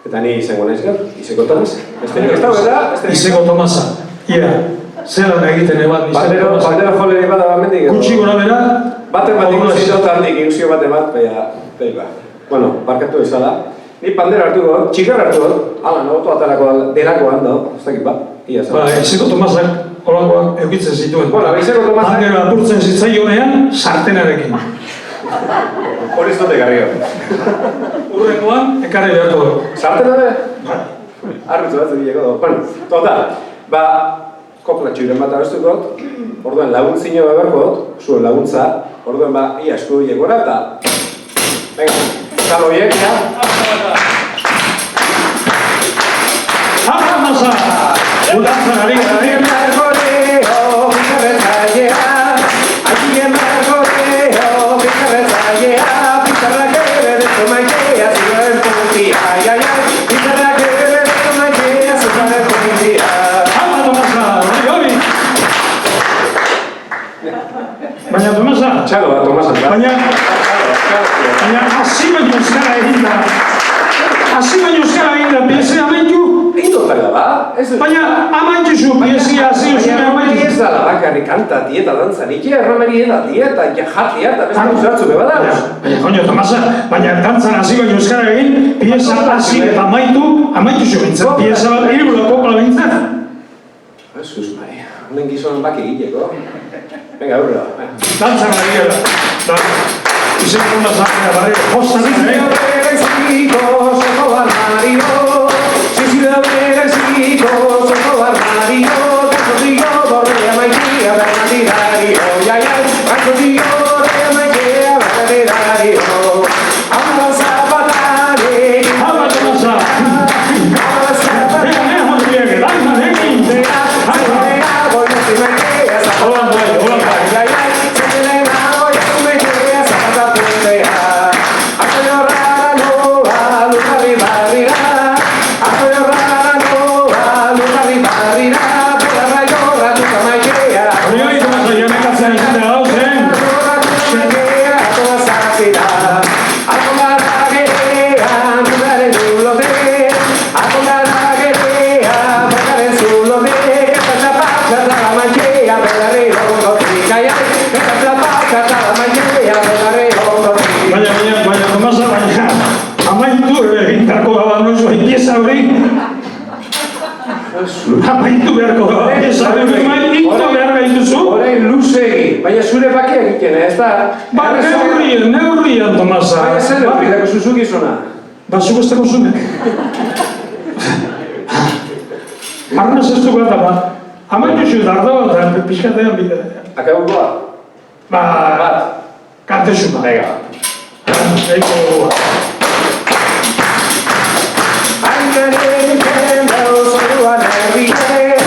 Speaker 3: Eta ni izango naiz gaur, izeko Tomasa. Besterik ez dago eta...
Speaker 2: Izeko Tomasa. Ia, zelan egiten ebat izeko Tomasa.
Speaker 3: Pandero joleri bada bat mendik.
Speaker 2: Gutxi gora bera...
Speaker 3: Baten bat ikusi dut handik, ilusio baten bat, beha. Bueno, barkatu izala. Ni pandero hartu dut, txikarra hartu dut. Hala, nagotu atalako delakoan da, ez dakit bat.
Speaker 2: Izeko Tomasak holakoak eukitzen zituen.
Speaker 3: Izeko Tomasak...
Speaker 2: Pandero apurtzen zitzaionean, sartenarekin.
Speaker 3: Hori ez dute garrio.
Speaker 2: Urrengoan, ekarri beharko dugu.
Speaker 3: Sartena be? Arrutzu bat zegileko dugu. Bueno, total, kopla txuren bat abestuko dut, orduan laguntzino beharko dut, zuen laguntza, orduan ia esku hiekora eta... Venga, zalo hiek, ja?
Speaker 2: Tomasa! Ulantzan ari gara. Baina Tomasa, baina hasi baino euskara eginda, piezea amaitu.
Speaker 3: Indotara ba?
Speaker 2: Baina amaitu zu, piezea hasi euskara amaitu.
Speaker 3: Ez da labakari kanta, dieta, dantza, nikia erromeri eda, dieta, jatia, eta beste guztatzu beba da.
Speaker 2: Baina, Tomasa, baina dantzan hasi baino euskara egin, pieza hasi eta amaitu zu bintzat, pieza bat iribula kopla bintzat.
Speaker 3: Jesus Maria, honen gizonan baki egiteko. Venga, aurrera.
Speaker 2: Dantzan ari gara. Izeko Tomasa, josta
Speaker 3: Sisi Armario, soto armario, calzoncillo, borrea, maitea, bernatirario, ya, calzoncillo, borrea, maitea, bernatirario. Amba zapatare,
Speaker 2: ¡Hala, Tomasa!
Speaker 3: amba zapatare,
Speaker 2: Baina, Tomasa, baina, amaitu egitako gaba noizu pieza hori. Amaitu beharko gaba pieza hori, amaitu behar gaituzu.
Speaker 3: orain luze egin, baina zure bakia egiten, ez da?
Speaker 2: Ba, neurrian, Tomasa.
Speaker 3: Baina zer neurri dako zuzukizuna?
Speaker 2: Ba, zuk ez dago zune. Arnaz ez dugu eta, ba, amaitu zu dardo eta pixkatean bide.
Speaker 3: Akabukoa?
Speaker 2: Ba,
Speaker 3: Bat.
Speaker 2: kantezu ba.
Speaker 3: Venga.
Speaker 2: Eiko gogoa.
Speaker 3: Ainaren dau zoruan errike,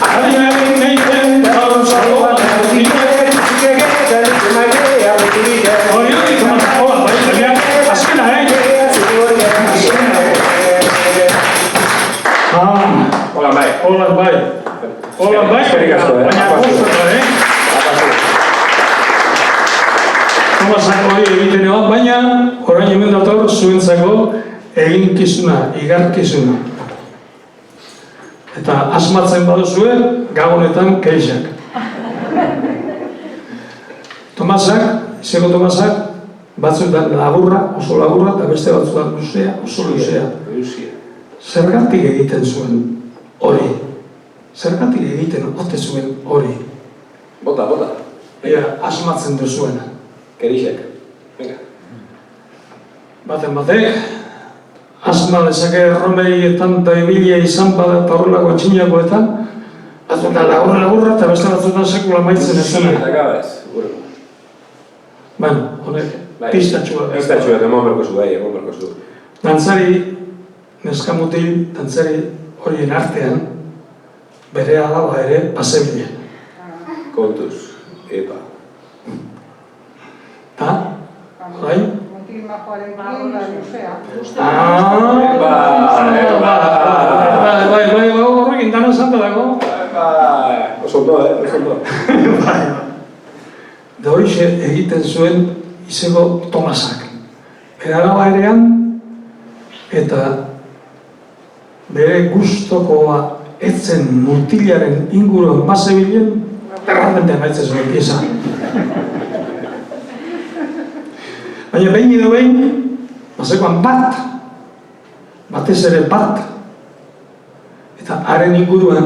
Speaker 2: Ainaren egiten daun zoruan errike.
Speaker 3: zikegeten mailea betirike,
Speaker 2: Hori, Tomasa, hola, bai, azkena,
Speaker 3: Hola, bai.
Speaker 2: Hola, bai. Hola, bai.
Speaker 3: Eskerrik asko,
Speaker 2: Baina, gustatu, Tomasak hori egiten egon, baina orain hemen dator zuentzako eginkizuna, igarkizuna. Eta asmatzen baduzue, gabonetan keixak. Tomasak, izeko Tomasak, batzuetan laburra, oso laburra, eta beste batzuetan luzea, oso luzea. Zergatik egiten zuen hori? Zergatik egiten ote zuen hori?
Speaker 3: Bota.
Speaker 2: Ea, asmatzen duzuena.
Speaker 3: Kerixek. Venga.
Speaker 2: Baten batek, asma dezake erromerietan eta ibilia izan bada eta horrelako txinakoetan, batzuetan laburra eta beste batzuetan sekula maitzen ez zena.
Speaker 3: Eta gabez, gure.
Speaker 2: Bueno, honek, pistatxua.
Speaker 3: Pistatxua, emon berko zu.
Speaker 2: Dantzari, neskamutil, dantzari horien artean, bere alaba ere pasebilen.
Speaker 3: Kontuz, epa.
Speaker 2: Ta? Bai?
Speaker 5: Mutil majoaren kinda luzea.
Speaker 2: Bai, horrekin dana santa dago.
Speaker 3: Oso ondo.
Speaker 2: Bai. Da horixe egiten zuen izego Tomasak. Bere alaba erean, eta bere gustokoa etzen mutilaren inguruan bazebilen, errapente amaitzen zuen pieza. Baina behin edo behin, bazekoan batez ere bat, eta haren inguruan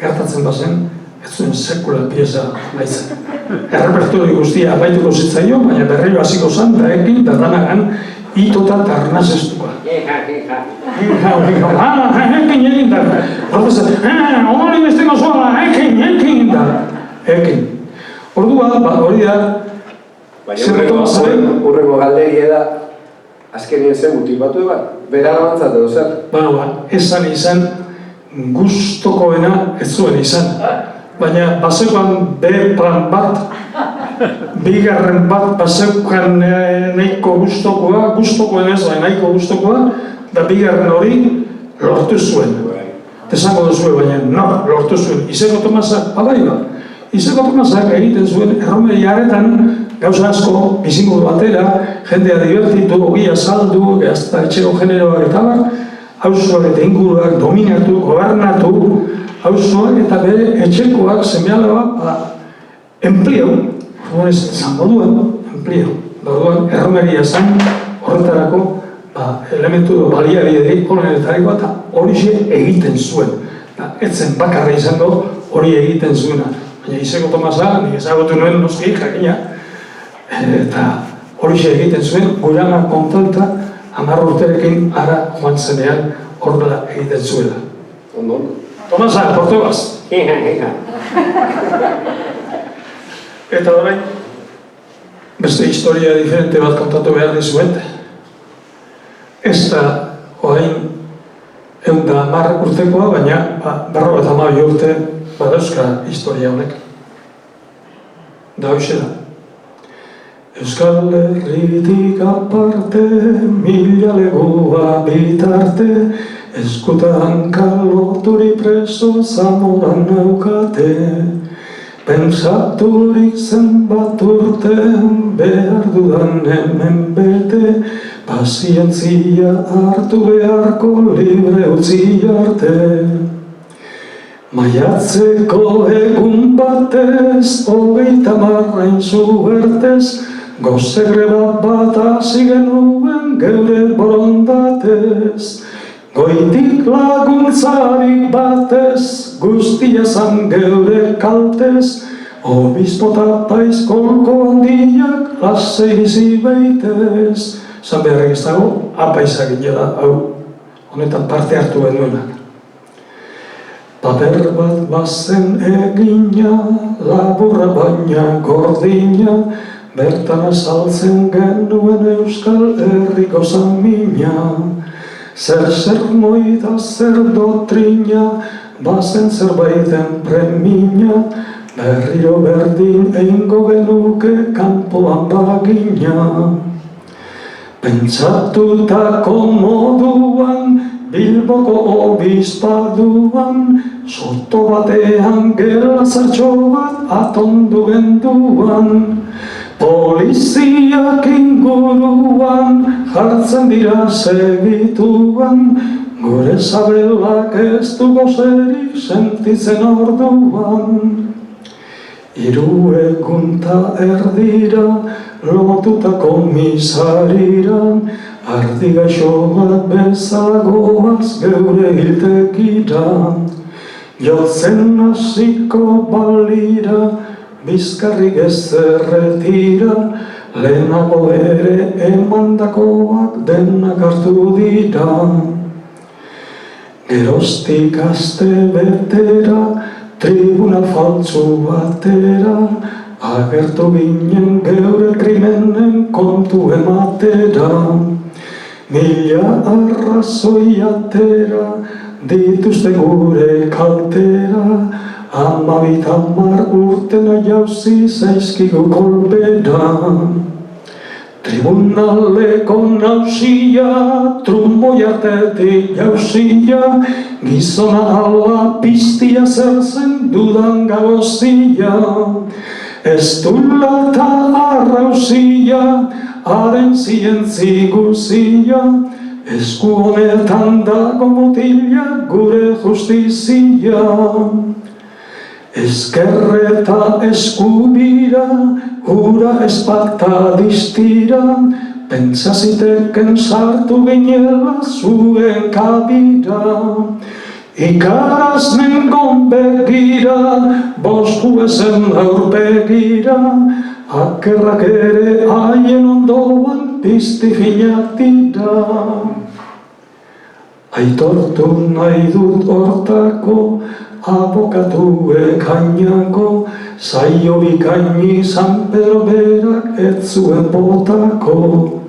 Speaker 2: gertatzen bazen, ez zuen sekula pieza baitzen. Errepertori guztia apaituko zitzaio, baina berriro hasiko zen, da ekin, da danagan, itota eta arnazestuko. Ekin egin da. Profesor, hori besteko zoala, ekin da. Ekin. Orduan, hori da,
Speaker 3: Baina urrengo galderia da, azkenien zen mutipatu eban, bera labantzat edo zer?
Speaker 2: Bueno, esan izan, gustokoena ez zuen izan. Baina, bazekoan B-plan bat, bigarren bat, bazekoan nahiko gustokoen ez da, nahiko gustokoa, da bigarren hori lortu zuen. Esango duzue, baina, no, lortu zuen. Izeko Tomasak, badaiba. Izeko Tomasak egiten zuen erromeriaretan gauza asko, bizimodu batera, jendea divertitu, ogia saldu, gazta etxeko generoak eta bar, auzoak eta inguruak dominatu, gobernatu, auzoak eta bere etxekoak, seme-alabak, enpleo, zango duen, enpleo. Orduan, erromeria zen, horretarako, elementu baliabide honenetarikoa eta horixe egiten zuen. Etzen bakarra izango hori egiten zuena. Baina Izeko Tomasa, nik ezagutu nuen noski, jakina, eta horixe egiten zuen, Gurama kontalta 10 urterekin ara joan zenean horrela egiten zuela.
Speaker 3: Ondo.
Speaker 2: Tomasa, Portugaz.
Speaker 3: Hija.
Speaker 2: Eta orain, beste historia diferente bat kontatu behar dizuet. Ez da, orain, 110 urtekoa, baina 52 urte badauzka historia honek. Da hoxe da. Euskal Herritik aparte, mila legua bitarte, eskutan kaloturi preso Zamoran naukate. Pentsaturik zenbat urtean behar dudan hemen bete, pazientzia hartu beharko libre utzi arte. Maiatzeko egun batez, 30 zuertez, goze greba bat hasi genuen geure borondatez. Goitik laguntzarik batez, guztia zan geure kaltez, obispo eta paizkolko handiak lasei bizi beitez. Zan beharrik ez dago, apaizak gila, hau, honetan parte hartu genuenak. Paper bat bazen egina, laburra baina gordina, bertan azaltzen genuen Euskal Herriko zamina. Zer sermoi da zer doktrina, bazen zerbaiten premina, berriro berdin eingo genuke kanpoan bagina. Pentsatutako moduan, Bilboko obispaduan, soto batean gela zartxo bat atondu genduan. Poliziak inguruan jartzen dira segituan, gure sabelak ez du gozerik sentitzen orduan. 3 egun ta erdira lotuta komisarira, ardi gaixo bat bezagoaz geure hiltekira. Jotzen hasiko balira, bizkarrik ez erretira, lehenago ere emandakoak denak hartu dira. Geroztik aste betera, tribunal faltzu batera, agertu ginen geure krimenen kontu ematera. 1000 arrazoi atera, dituzte gure kaltera, 10 urtena jauzi zaizkigu kolbera. Tribunaleko nauzia, trumboi artetik jauzia, gizona ala piztia zer zen dudan gagozia. Ez dula eta arrauzia, haren zientzi guzia, esku honetan dago mutila gure justizia. Ezkerreta eskubira, hura espakta distira, pentsa ziteken sartu ginela zuen kabira. Ikaraznen gonbegira, bosku ezen aurpegira, akerrak ere haien ondoan pizti finak dira. Aitortu nahi dut hortako, abokatuek hainako, zaio bikaini San Pedro berak ez zuen botako.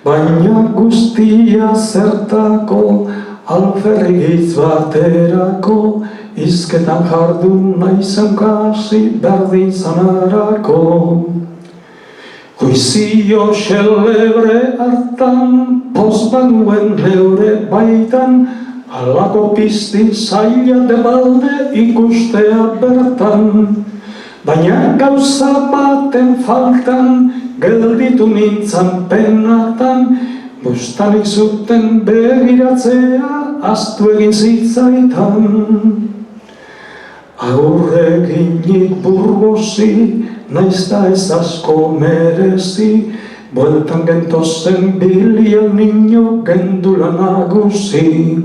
Speaker 2: Baina guztia zertako, alferrigitz baterako, izketan jardun nahi zankasi berdin zanarako. Juizio xelebre hartan, poz banuen neure baitan, alako pizti zaila debalde ikustea bertan. Baina gauza baten faltan, gelditu nintzan penatan, bustanik zuten begiratzea ahaztu egin zitzaitan. Aurreginik burgozi, naizta ez asko merezi, bueltan gentozen bilian niño gendula nagusi.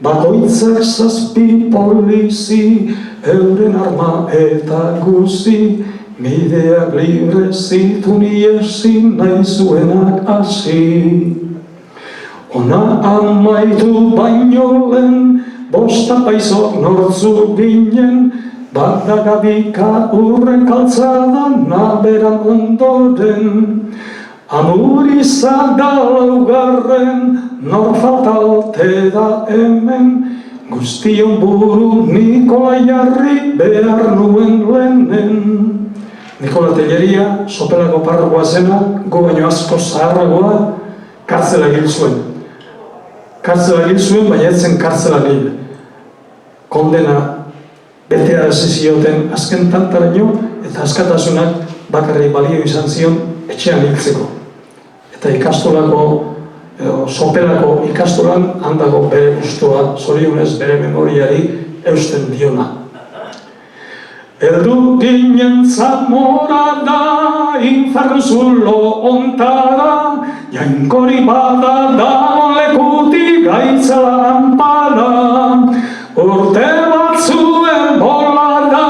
Speaker 2: Bakoitzak 7 polizi, euren arma eta guzi, bideak libre zitun iesi nahi zuenak hasi. Ona amaitu baino lehen, bosta paizok nortzu ginen, badagabika urren kaltzada naberan ondoren. Amuriza da laugarren, nor falta ote da hemen, guztion buru Nikola jarri behar nuen lehenen. Nikola Telleria, sopelako parrokoa zena, gu baino asko zaharragoa, kartzela hil zuen. Kartzela hil zuen, baina ez zen kartzela hil. Kondena betea zizioten azken tantaraino, eta askatasunak bakarri balio izan zion etxean hiltzeko. Eta ikastolako, sopelako ikastolan handago bere gustua, zorionez bere memoriari eusten diona. Eldu ginen Zamora da, infernu zulo ontara, jainkori bada da lekutik gaitzela anpara. Urte batzuen bolada,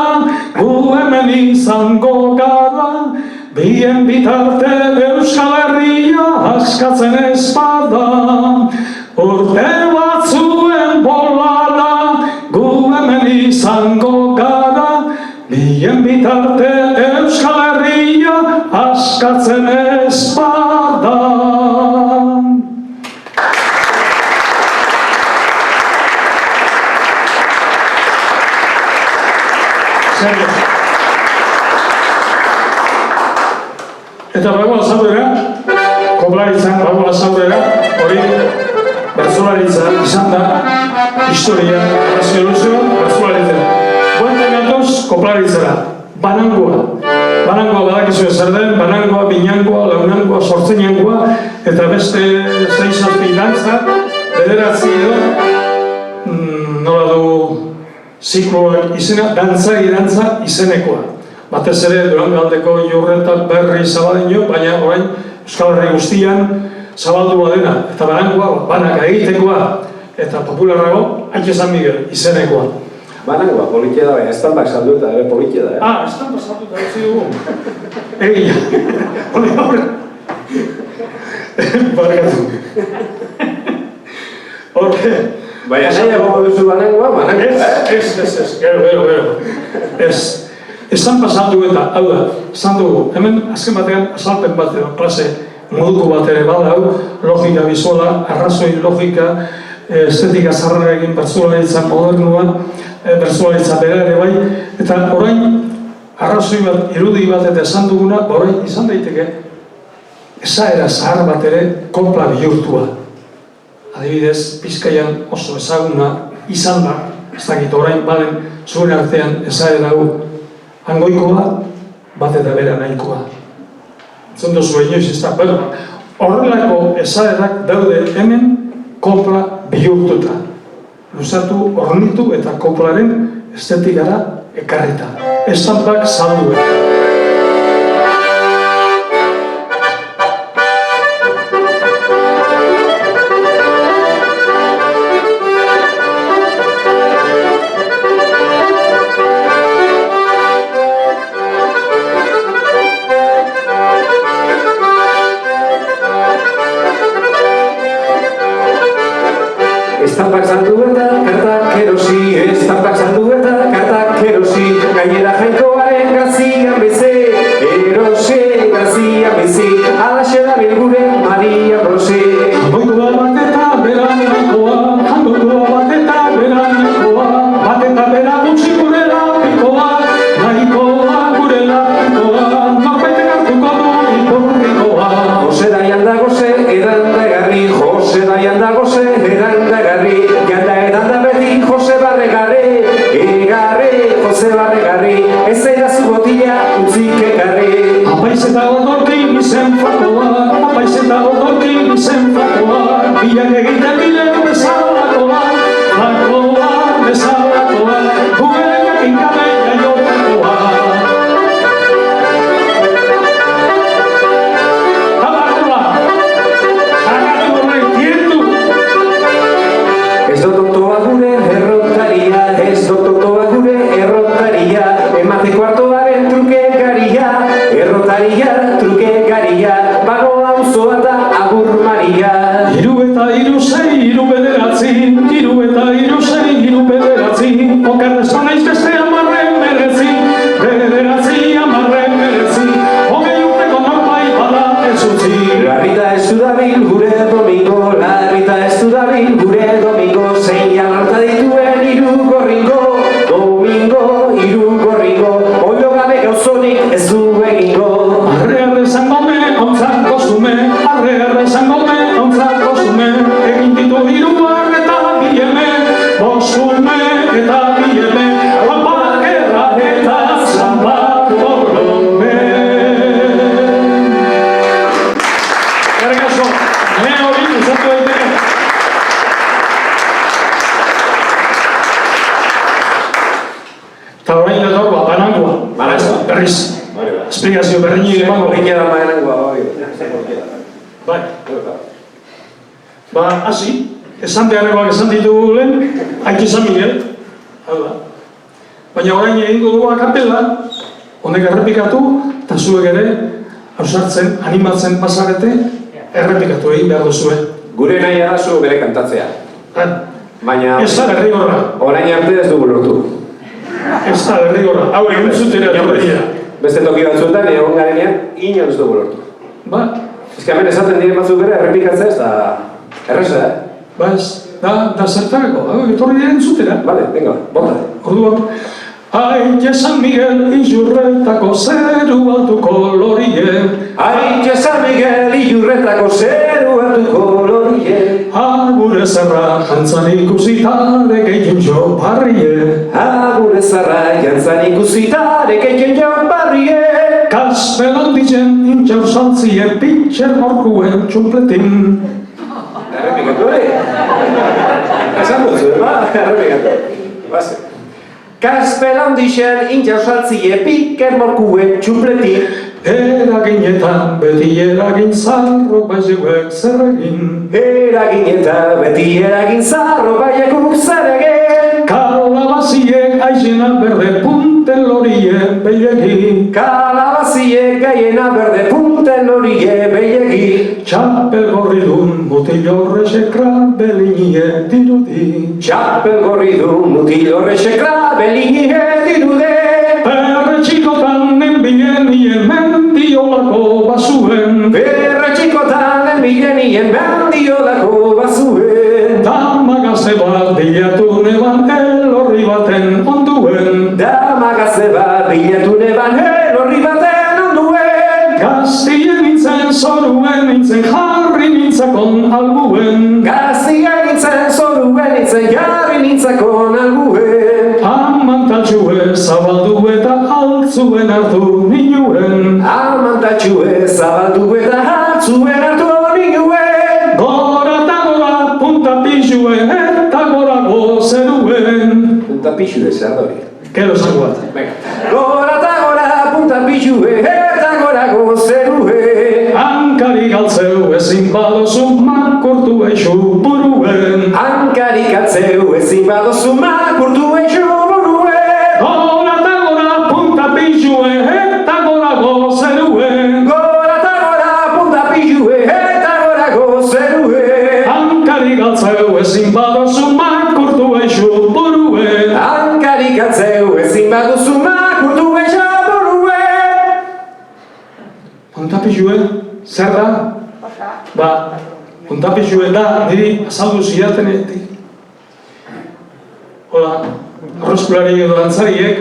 Speaker 2: gu hemen izango gara, bien bitarte Euskal Herria askatzen ez bada. Urte batzuen bolada, gu hemen izango gara, bien bitarte Euskal Herria askatzen ez bada. Eta bagoa zaudera, koplaritzan bagoa zaudera, hori bertsolaritza izan da, historia, razioluzioa, bertsolaritza. Guanten gatoz, koplaritzara, banangoa. Banangoa badakizue zer den, banangoa, binangoa, launangoa, sortzenangoa, eta beste 6-7 dantza, bederatzi edo, nola du zikloak izena, dantza izenekoa. Batez ere, Durangaldeko Jurretak berri zabaldino, baina orain Euskal Herri guztian zabaldua dena, eta banangoa, banaka egitekoa, eta popularrago, Aitzi San Miguel izenekoa.
Speaker 3: Banangoa, politia da, baina estampak saldu eta ere politia da,
Speaker 2: Ah, estampak saldu eta utzi dugu. Egia, hori aurre. Barkatu. Horre.
Speaker 3: baina nahiago duzu banangoa, banangoa.
Speaker 2: Ez, gero. Ez. Estampa saldu eta, hau da, esan dugu, hemen azken batean azalpen bat edo, klase moduko bat ere bada hau, logika bizuala, arrazoi logika, estetika zarrara egin bertsolaritza modernua, bertsolaritza bera ere bai, eta orain arrazoi bat, irudi bat eta esan duguna, orain izan daiteke, esaera zahar bat ere kopla bihurtua. Adibidez, Bizkaian oso ezaguna izan da, ez dakit orain balen zuen artean esaera hau, hangoikoa, bat eta bera nahikoa. Zendu zuen inoiz ez da, horrelako esaerak daude hemen kopla bihurtuta. Luzatu, ornitu eta koplaren estetikara ekarrita. Estampak saldu.
Speaker 3: Estampak saldu eta kartak erosi, estampak saldu eta kartak erosi, gainera jainkoaren gazian beze, erosi gazian beze, alaxe da bilgure Maria Brose.
Speaker 2: Hangoikoa bat eta beranakoa, hangoikoa bat eta beranakoa, bat eta bera gutxi gure lapikoa, nahikoa gure lapikoa, norbaitek hartuko du ipurrikoa.
Speaker 3: Jose Daian da goze, edan da garri, Jose Daian da goze, edan da garri, janda edan da beti Jose Barregarri, Jose Barregarri, ez zaidazu botila utzik ekarri.
Speaker 2: Apaiz eta odorkin izen fakoa, apaiz eta odorkin izen fakoa, bilak egiten diren bezalakoa, bezalakoa, gure jakin gabe jaiotakoa. Abarroa, agatu horrek dietu.
Speaker 3: Ez dototoa gure errotaria, ez dototoa gure errotaria, emateko hartoaren trukekaria, errotaria, trukekaria, bago auzoa da Agur Maria.
Speaker 2: Hiru eta hiru hori usatu daiteke. Eta orain dator, banangoa. Berriz. Esplikazio berriñi emango.
Speaker 3: Ikera maenangoa,
Speaker 2: Bai. Ba, hasi. Esan beharrekoak esan ditugu lehen, Aitzi San Miguel. Hau da. Baina orain egingo dugu akapela, honek errepikatu, eta zuek ere, ausartzen, animatzen pasarete, errepikatu egin behar duzue.
Speaker 3: Gure nahi da zu bere kantatzea. Baina...
Speaker 2: Ez da derrigorra.
Speaker 3: Orain arte ez dugu lortu.
Speaker 2: Ez da derrigorra. Hau egin zutera derrigorra.
Speaker 3: Beste toki batzuetan, egon garenean, ino ez dugu lortu.
Speaker 2: Ba.
Speaker 3: Ez que hemen esaten diren batzuk ere, errepikatzea ez da... Erreza,
Speaker 2: Ba ez, da zertarako, etorri diren zutera.
Speaker 3: Vale, venga, bota.
Speaker 2: Orduan, Aitzi San Miguel Ilurretako zeru altuko lorie.
Speaker 3: Aitzi San Miguel Ilurretako zeru altuko lorie.
Speaker 2: Agure zerra jantzan ikusitare gehien jo barrie.
Speaker 3: Agure zerra jantzan ikusitare gehien jo barrie.
Speaker 2: Kaspelon ditzen intxau saltzien pitxer morkuen txumpletin.
Speaker 3: Errepikatu ere? Esan dut zuen, ba? Errepikatu. Base. Kaspelan dixen intxau saltzie piker morkuen txumpletin.
Speaker 2: Eraginetan beti eragin zarro baizeuek zer egin.
Speaker 3: Eraginetan beti eragin zarro baiekuk zer egin.
Speaker 2: Kalabaziek aizena berde punten lorien behiegi.
Speaker 3: Kalabaziek gaiena berde punten lorie behiegi.
Speaker 2: Txapel gorri dun mutil horrexek krabelinie dirudi.
Speaker 3: Txapel gorri dun mutil horrexek krabelinie dirudi.
Speaker 2: Perretxikotan nenbilenien mendiolako bazuen.
Speaker 3: Perretxikotan nenbilenien mendiolako bazuen.
Speaker 2: Damagazte bat bilatu neban elorri baten onduen.
Speaker 3: Damagazte bat bilatu neban elorri baten onduen.
Speaker 2: Gaztien nintzen zoruen nintzen jarri nintzakon albuen.
Speaker 3: Gaztien nintzen zoruen nintzen jarri nintzakon albuen.
Speaker 2: Amantatxue zabaldu eta altzuen hartu ninuen.
Speaker 3: Amantatxue zabaldu eta altzuen hartu ninuen.
Speaker 2: Gora eta gora punta pixue eta gorago zeruen.
Speaker 3: Punta pixue zer dori.
Speaker 2: Gero zango bat.
Speaker 3: Gora eta gora punta pixue eta gorago zeruen.
Speaker 2: Hankari galtzeu ezin badozu makurtu eixu buruen.
Speaker 3: Hankari galtzeu ezin badozu makurtu eixu buruen.
Speaker 2: Gora eta gora punta pixue eta gorago zeruen.
Speaker 3: Gora eta gora punta pixue eta gorago zeruen.
Speaker 2: Hankari galtzeu ezin badozu makurtu eixu buruen.
Speaker 3: Hankari galtzeu ezin badozu makurtu eixu buruen.
Speaker 2: Puntapixue, zer da? Ba, puntapixue da, niri azaldu zidatenetik. Hola, arroskulari edo dantzariek,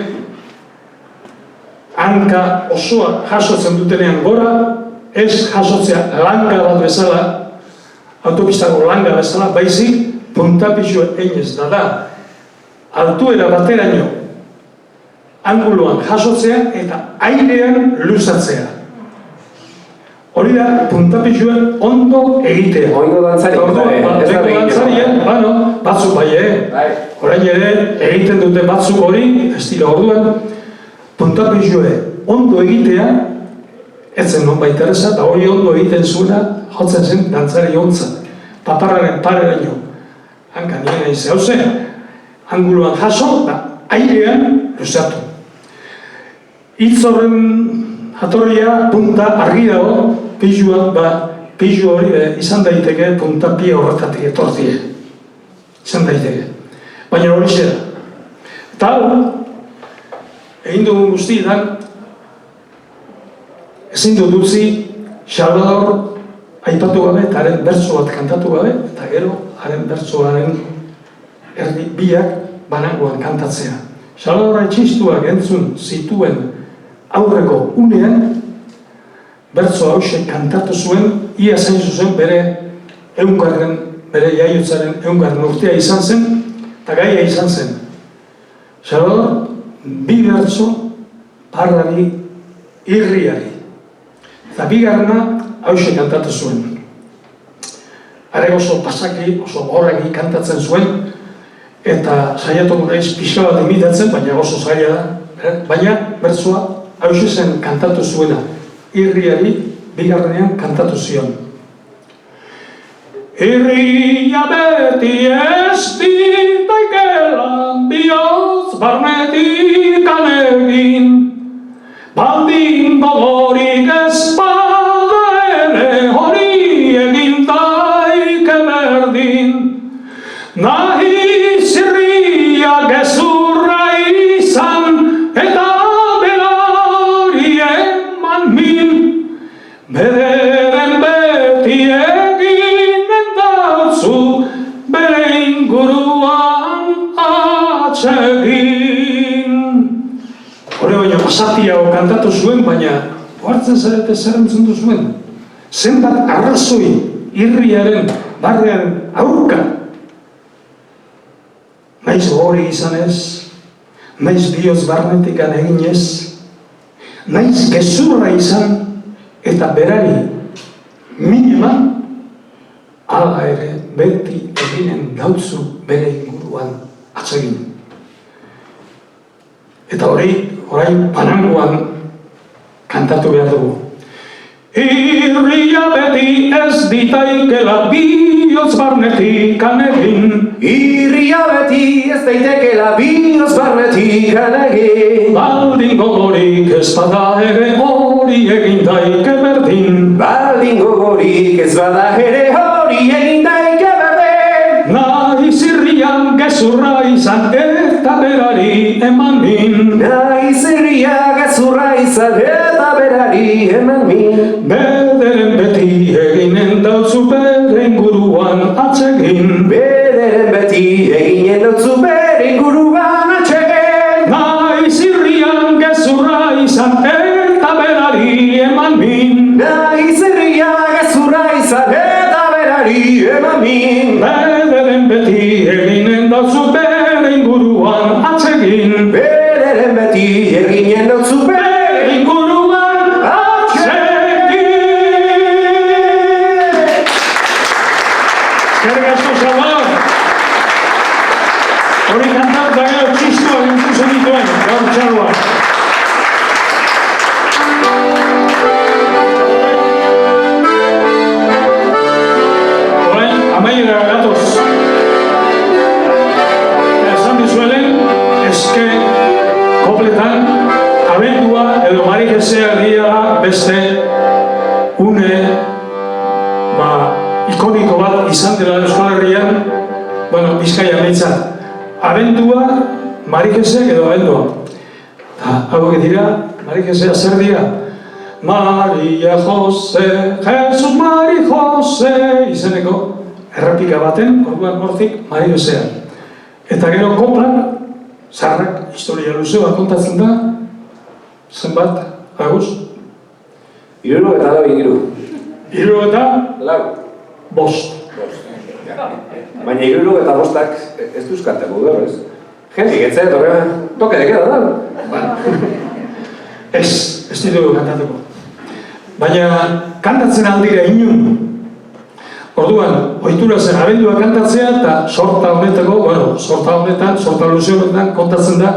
Speaker 2: hanka osoa jasotzen dutenean gora, ez jasotzea langa bat bezala, autopistako langa bezala, baizik, puntapixue einez da. Altuera bateraino, anguloan jasotzea eta airean luzatzea. Hori da, puntapixuen ondo egitea.
Speaker 3: Oingo dantzari.
Speaker 2: Batzuk bai, orain ere, egiten dute batzuk hori, ez dira orduan, puntapixue ondo egitea, etzen non baita erreza, eta hori ondo egiten zuena, jotzen zen dantzari ontzat. Paparraren pareraino. Hanka nien egin zehauze, anguloan jaso, eta airean luzatu. Hitz horren jatorria punta argi dago, pixuan, pixu hori izan daiteke puntapia horretatik etortie. Izan daiteke. Baina hori zera. Eta hau, egin dugun guztietan, ezin dut utzi, Salvador aipatu gabe, eta haren bertso bat kantatu gabe, eta gero, haren bertsoaren erdi biak banangoan kantatzea. Salvador Etxistuak entzun zituen aurreko unean, bertso hauxe kantatu zuen, ia zain zuzen bere jaiotzaren eungarren urtea izan zen, eta gaia izan zen. Salvador, bi bertso parlari irriari. Eta bigarrena hauxe kantatu zuen. are oso pasaki, oso horregi kantatzen zuen, eta saiatuko naiz pixka bat imitatzen, baina oso zaila da. Baina, bertsoa, hauxe zen kantatu zuena, irriari bigarrenean kantatu zion. Irria beti ez ditaikela bihotz barnetik alegin, baldin gogorik ez bada ere hori egin daike berdin. Nahi zirria gezurra izan eta berari eman min, bederen beti eginen dautzu bere inguruan atsegin. Hore baina pasatiago kantatu zuen, baina ohartzen zarete zer entzundu zuen. Zenbat arrazoi irriaren, barrearen aurka. Naiz gori izan ez, naiz bihotz barnetikan eginez, naiz gezurra izan eta berari min eman, hala ere beti eginen dautzu bere inguruan atsegin. Eta orain panangoan kantatu behar dugu. Irria beti ez ditaikela bihotz barnetikan egin.
Speaker 3: Irria beti ez daitekela bihotz barnetikan egin.
Speaker 2: Baldin gogorik ez bada ere hori egin daike berdin.
Speaker 3: Baldin gogorik ez bada ere hori egin daike berdin.
Speaker 2: Naiz irrian gezurra izan eta berari eman min.
Speaker 3: Naiz irria gezurra izan eta berari eman min.
Speaker 2: Bederen beti eginen dautzu bere inguruan atsegin.
Speaker 3: Bederen beti eginen dautzu bere inguruan atsegin.
Speaker 2: Naiz irrian gezurra izan eta berari eman min.
Speaker 3: Naiz irria gezurra izan eta berari eman min.
Speaker 2: Bederen beti eginen dautzu bere inguruan atsegin.
Speaker 3: Bederen beti eginen dautzu bere inguruan atsegin.
Speaker 2: Eskerrik asko, Salvador. Hori kantat da gero txistoa gintzen dituen, gaur txaloa. Orain, amaiera gatoz. Esan dizuelen, eske kopletan, abendua edo marikesea dira beste une ikoniko bat izan dela Euskal Herrian, Bizkaia behintzat. Abendua, marikesek edo abendua. Eta hauek dira, marikesea zer dira? Maria Jose, Jesus Mari Jose, izeneko errepika baten, orduan hortik marikesea. Eta gero koplan, zaharrak, historia luze bat kontatzen da, zenbat, Agus?
Speaker 3: 74.
Speaker 2: 75. Bost.
Speaker 3: Baina 75ak ez duzkateko berrez. Jendik etzet horrean, toke dekeda da.
Speaker 2: Ez ditugu kantatuko. Baina kantatzen aldira inun. Orduan, ohitura zen abendua kantatzea eta sorta honetan, sorta luze honetan kontatzen da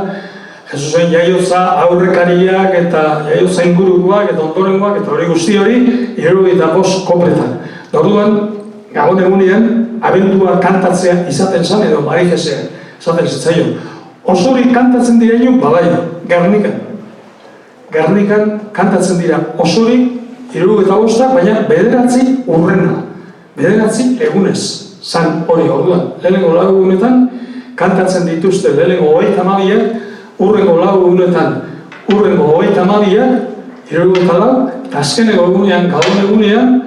Speaker 2: Jesusen jaiotza aurrekariak eta jaiotza ingurukoak eta ondorengoak eta hori guzti hori 75 kopletan. Orduan, Gabon egunean, abendua kantatzea izaten zan edo marikesea izaten zitzaion. Osorik kantatzen dira inun, badai, Gernikan. Gernikan kantatzen dira osorik 75, baina 9 urrena. 9 egunez, zan hori orduan. Lehenengo 4 egunetan kantatzen dituzte lehenengo 32, urrengo 4 egunetan urrengo 32, 74, eta azkeneko egunean, Gabon egunean,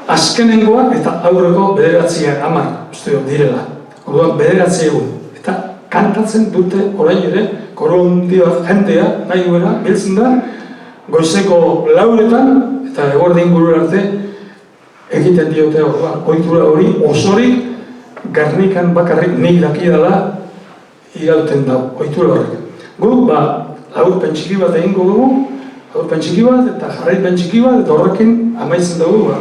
Speaker 2: azkenengoak eta aurreko 9 10 uste direla. Orduan 9 egun. Eta kantatzen dute orain ere, koro handia jendea nahi duena, biltzen da, goizeko 4etan eta eguerdi inguru arte egiten diote orduan. Ohitura hori osorik Gernikan bakarrik nik dakiedala irauten dago, ohitura horrek. Guk, laurpen txiki bat egingo dugu, laurpen txiki bat eta jarraipen txiki bat, eta horrekin amaitzen dugu,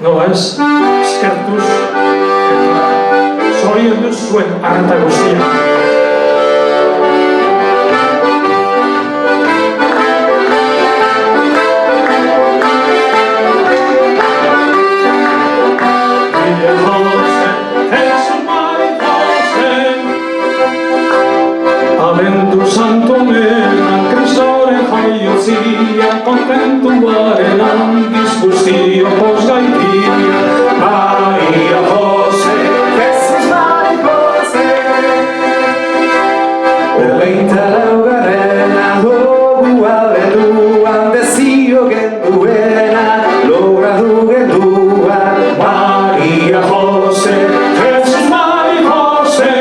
Speaker 2: nola ez, eskertuz, zuen arreta guztia. Abendu santomenan Kristoren jaiozia, kontentuaren handiz guztio pozgaitia. Maria Jose,
Speaker 3: Jesus Maria Jose, berreita laugarrena dugu abenduan, dezio genduena, logratu genduan.
Speaker 2: Maria Jose, Jesus Maria Jose,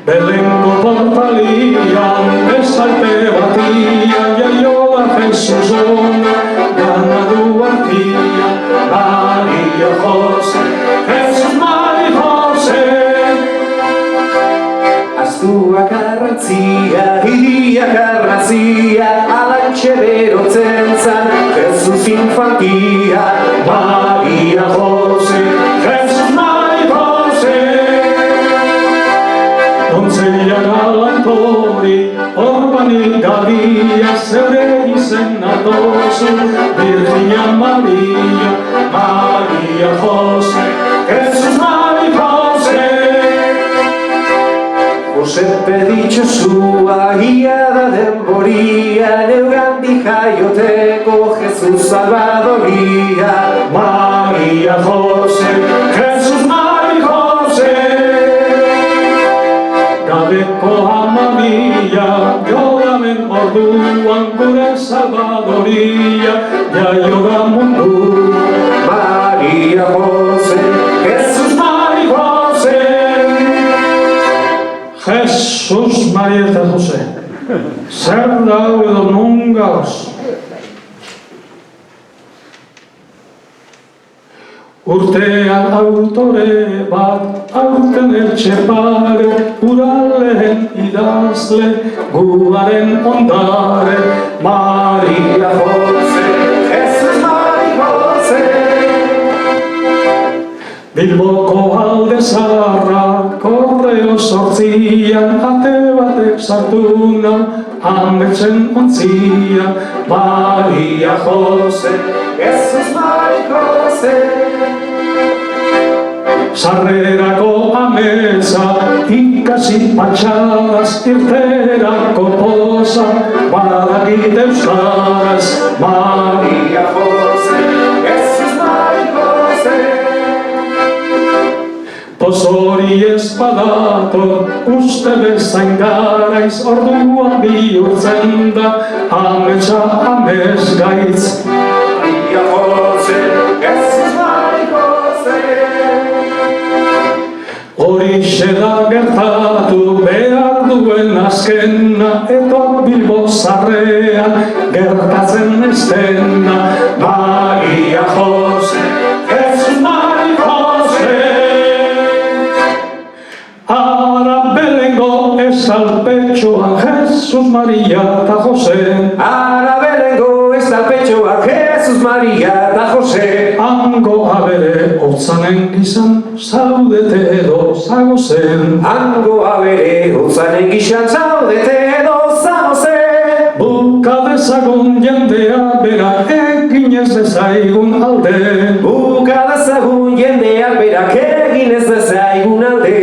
Speaker 2: Belengo portalian, besalte batian, jaioa Jesus ona, ganadu artia. Maria Jose, Jesus Maria Jose,
Speaker 3: Astuak arratzia, hiriak arrazia, alantxe berotzen zan, Jesus infantia.
Speaker 2: Maria Jose, Jesus Maria Jose, donzella galantori, orbanik gadia, zeure izena dozu, Virginia Maria. Maria Jose, Jesus Maria Jose,
Speaker 3: Josepe ditxosua, ia da denboria, neugandik jaioteko Jesus Salvadoria.
Speaker 2: Maria Jose, Jesus Maria Jose, gabeko amamia, jodamen orduan gure Salvadoria, jaio da mundu.
Speaker 3: Maria Jose,
Speaker 2: Jesus Maria Jose, Jesus Maria eta Jose, zer dau edo non gauz? Urtean autore bat, aurten etxepare, uralen idazle, guaren ondare. Maria
Speaker 3: Jose, Jesus Maria Jose,
Speaker 2: Bilboko alde zaharra, korreo sortzian, ate batek sartuna, ametsen ontzia. Maria Jose,
Speaker 3: Jesus Maria Jose,
Speaker 2: sarrerako ametsa, ikasi patxadas, irterako poza, badakit euskaraz.
Speaker 3: Maria Jose, Jesus Maria Jose,
Speaker 2: Pozori ez badator, uste bezain garaiz, orduan bihurtzen da, ametsa amets gaitz.
Speaker 3: Maria Jose, Jesus Maria Jose,
Speaker 2: Horixe da gertatu behar duen azkena, eta Bilbo zarrean gertatzen ez dena. Maria Jose, Jesus Maria Jose, ara belengo ez alpetxoan Jesus Maria eta Jose.
Speaker 3: ara belengo ez da petxoak Jesus Maria eta Jose.
Speaker 2: Hango abere hotzanen gizan, zaudete edo zagozen.
Speaker 3: Hango abere hotzanen gizan, zaudete edo zagozen.
Speaker 2: Buka dezagun jendea berak egin ez dezaigun alde.
Speaker 3: Buka dezagun jendea berak egin ez dezaigun alde.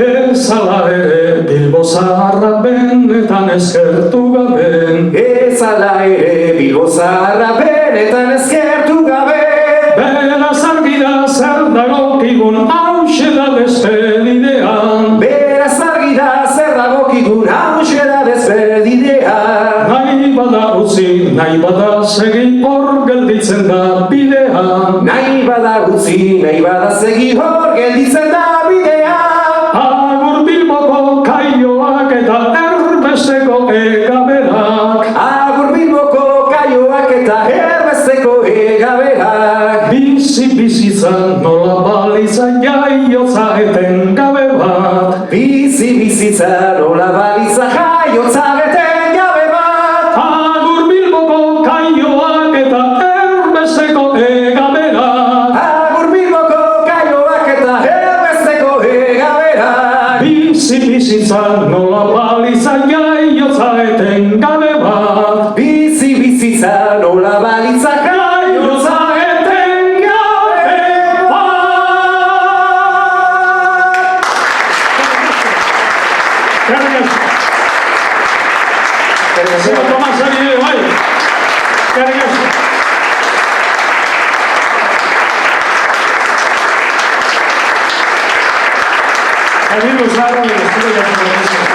Speaker 2: Ez ala ere Bilbo zaharra benetan eskertu gaben.
Speaker 3: Ez ala ere Bilbo zaharra benetan eskertu gabe.
Speaker 2: Beraz argi da zer dagokigun hauxe da despedidean.
Speaker 3: Beraz argi da zer dagokigun hauxe da despedidean.
Speaker 2: Nahi bada utzi, nahi bada segi, hor gelditzen da bidean.
Speaker 3: Nahi bada utzi, nahi bada segi, hor gelditzen da bidean.
Speaker 2: Agur Bilboko kaioak eta erbesteko egaberak.
Speaker 3: Agur Bilboko kaioak eta erbesteko egaberak.
Speaker 2: Bizitzan nola balitza jaiotza eten gabe bat.
Speaker 3: Bizitza nola balitza jaiotza eten gabe bat.
Speaker 2: Agur Bilboko kaioak eta erbesteko egaberak.
Speaker 3: Agur Bilboko kaioak eta erbesteko egaberak. bat bizitza nola balitza jaiotza eten gabe bat.
Speaker 2: Zero Tomas ari ere, bai. Eskerrik asko. Camilo Zarra, eskerrik asko.